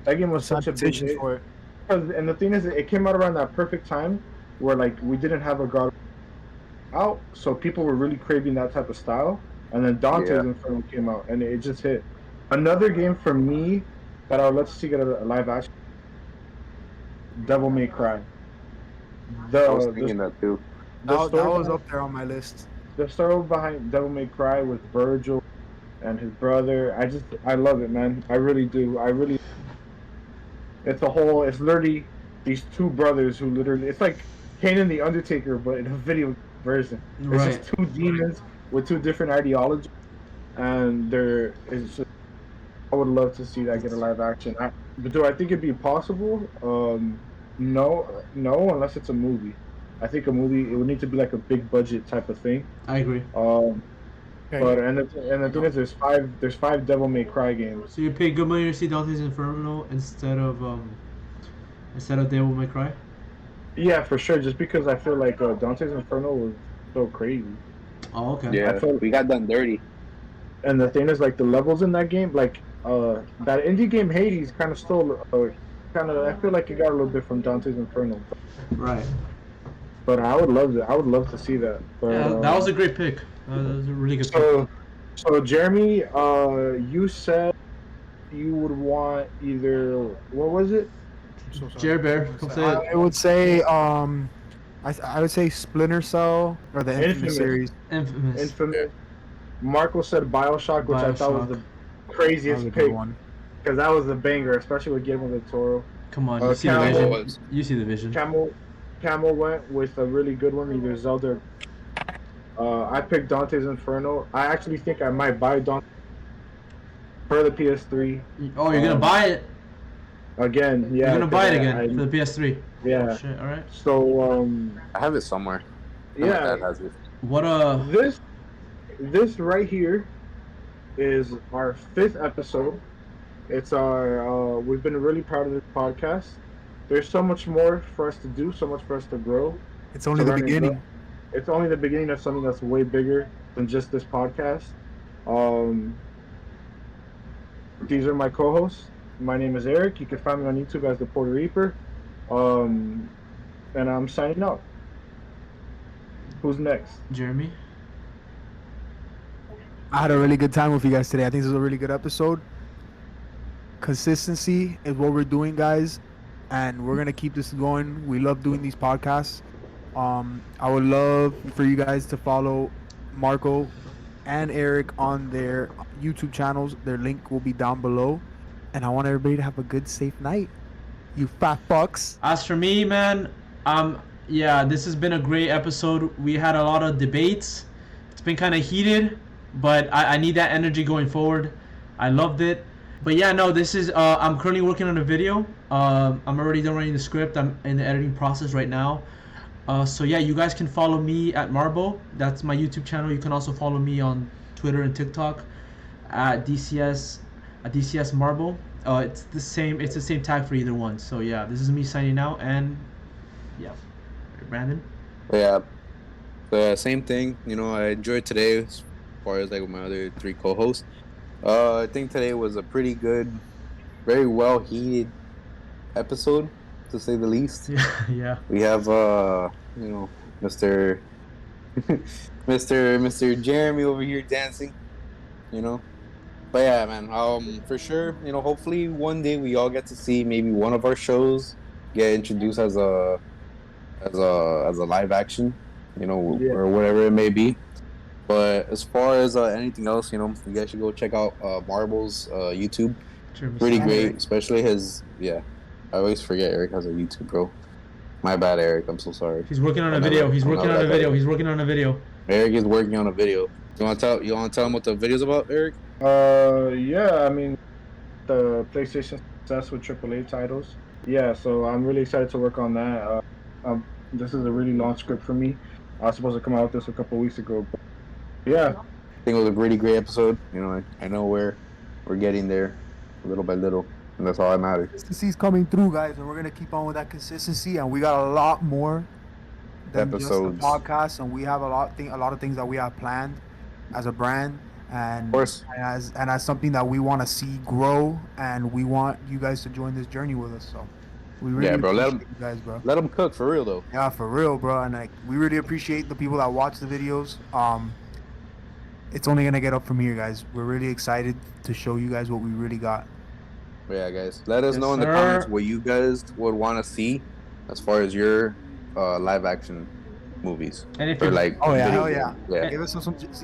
That game was such a big hit. For it. And the thing is, it came out around that perfect time where like we didn't have a God out, so people were really craving that type of style. and then Dante's Yeah. Inferno came out, and it just hit. Another game for me that I would love to see get a live action. Devil May Cry. I was The thinking that too. the That story was behind, up there on my list. the story behind Devil May Cry with Virgil and his brother. I love it, man. I really do. It's literally these two brothers who literally, it's like Kane and the Undertaker, but in a video version. It's Right. just two demons with two different ideologies, and it's just, I would love to see that get a live action. But do I think it'd be possible? No, unless it's a movie. I think a movie, it would need to be like a big budget type of thing. I agree. But the thing is, there's five Devil May Cry games. So you pay good money to see Dante's Inferno instead of Devil May Cry? Yeah, for sure. Just because I feel like Dante's Inferno was so crazy. Oh, okay. Yeah, we got done dirty. And the thing is, like, the levels in that game, like that indie game Hades, kind of stole, I feel like it got a little bit from Dante's Inferno. Right. But I would love it. I would love to see that. But, Yeah, that was a great pick. That was a really good pick. So Jeremy, you said you would want either, what was it? So sorry. Jerry Bear, come say it. I would say I would say Splinter Cell or the Infamous Infamous. series. Infamous. Marco said BioShock, which I thought was the BioShock. That was craziest a pick good one. because that was a banger, especially with Guillermo del Toro. Come on, you see the Camel vision. was- You see the vision. Camel went with a really good one, either Zelda. I picked Dante's Inferno. I actually think I might buy Dante for the PS3 Oh, you're gonna buy it. again. Yeah, You're gonna buy it again I- for the PS3. yeah. Oh, shit. All right. So I have it somewhere. My yeah, dad has it. What this right here is our 5th episode. It's our we've been really proud of this podcast. There's so much more for us to do, so much for us to grow. It's only to the learn and beginning. grow. It's only the beginning of something that's way bigger than just this podcast. These are my co-hosts. My name is Eric. You can find me on YouTube as the Puerto Reaper. And I'm signing out. Who's next? Jeremy? I had a really good time with you guys today. I think this is a really good episode. Consistency is what we're doing, guys, and we're gonna keep this going. We love doing these podcasts. I would love for you guys to follow Marco and Eric on their YouTube channels. Their link will be down below. And I want everybody to have a good, safe night. You fat fucks. As for me, man, yeah, this has been a great episode. We had a lot of debates. It's been kind of heated, but I need that energy going forward. I loved it. But yeah, no, this is, I'm currently working on a video. I'm already done writing the script. I'm in the editing process right now. So yeah, you guys can follow me at Marbo. That's my YouTube channel. You can also follow me on Twitter and TikTok at DCS Marbo. It's the same tag for either one. So yeah, this is me signing out, and yeah, Brandon. Yeah. So same thing. You know, I enjoyed today as far as like with my other 3 co-hosts. I think today was a pretty good, very well heated episode, to say the least. Yeah. We have you know, Mr. Mr. Jeremy over here dancing, you know. But yeah, man, for sure, you know, hopefully one day we all get to see maybe one of our shows get introduced as a live action, you know, Yeah. or whatever it may be. But as far as anything else, you know, you guys should go check out Marble's YouTube. Pretty great, especially his, yeah. I always forget Eric has a YouTube, bro. My bad, Eric. I'm so sorry. He's working on a video. He's working on a video. Eric is working on a video. You want to tell him what the video's about, Eric? Yeah, I mean, the PlayStation success with AAA titles. Yeah, so I'm really excited to work on that. This is a really long script for me. I was supposed to come out with this a couple weeks ago. But yeah. I think it was a really great episode. You know, I know we're getting there little by little, and that's all that matters. Consistency's coming through, guys, and we're gonna keep on with that consistency. And we got a lot more than Episodes. just a podcast, and we have a lot of things that we have planned as a brand, and Of course. as something that we want to see grow, and we want you guys to join this journey with us. So we really bro, let 'em- appreciate you guys, bro. Let them cook for real though. Yeah, for real, bro. And like, we really appreciate the people that watch the videos. it's only gonna get up from here, guys. We're really excited to show you guys what we really got. Yeah, guys. Let us Yes, know in the sir. comments what you guys would want to see as far as your live action movies. And if Or you like, Oh yeah, video hell yeah! game.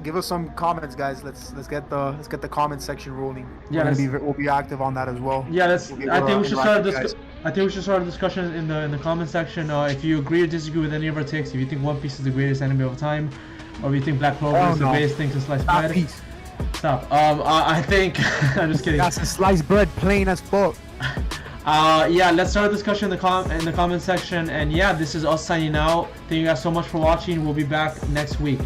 Give us some comments, guys. Let's get the comment section rolling. Yeah, we'll be active on that as well. Yeah, I think we should start interacting, this. I think we should start a discussion in the comment section. If you agree or disagree with any of our takes, if you think One Piece is the greatest anime of all time, or if you think Black Clover is the greatest thing since sliced bread. Peace. Stop. I think I'm just kidding. That's a sliced bread, plain as fuck. Yeah, let's start a discussion in the comment section. And yeah, this is us signing out. Thank you guys so much for watching. We'll be back next week.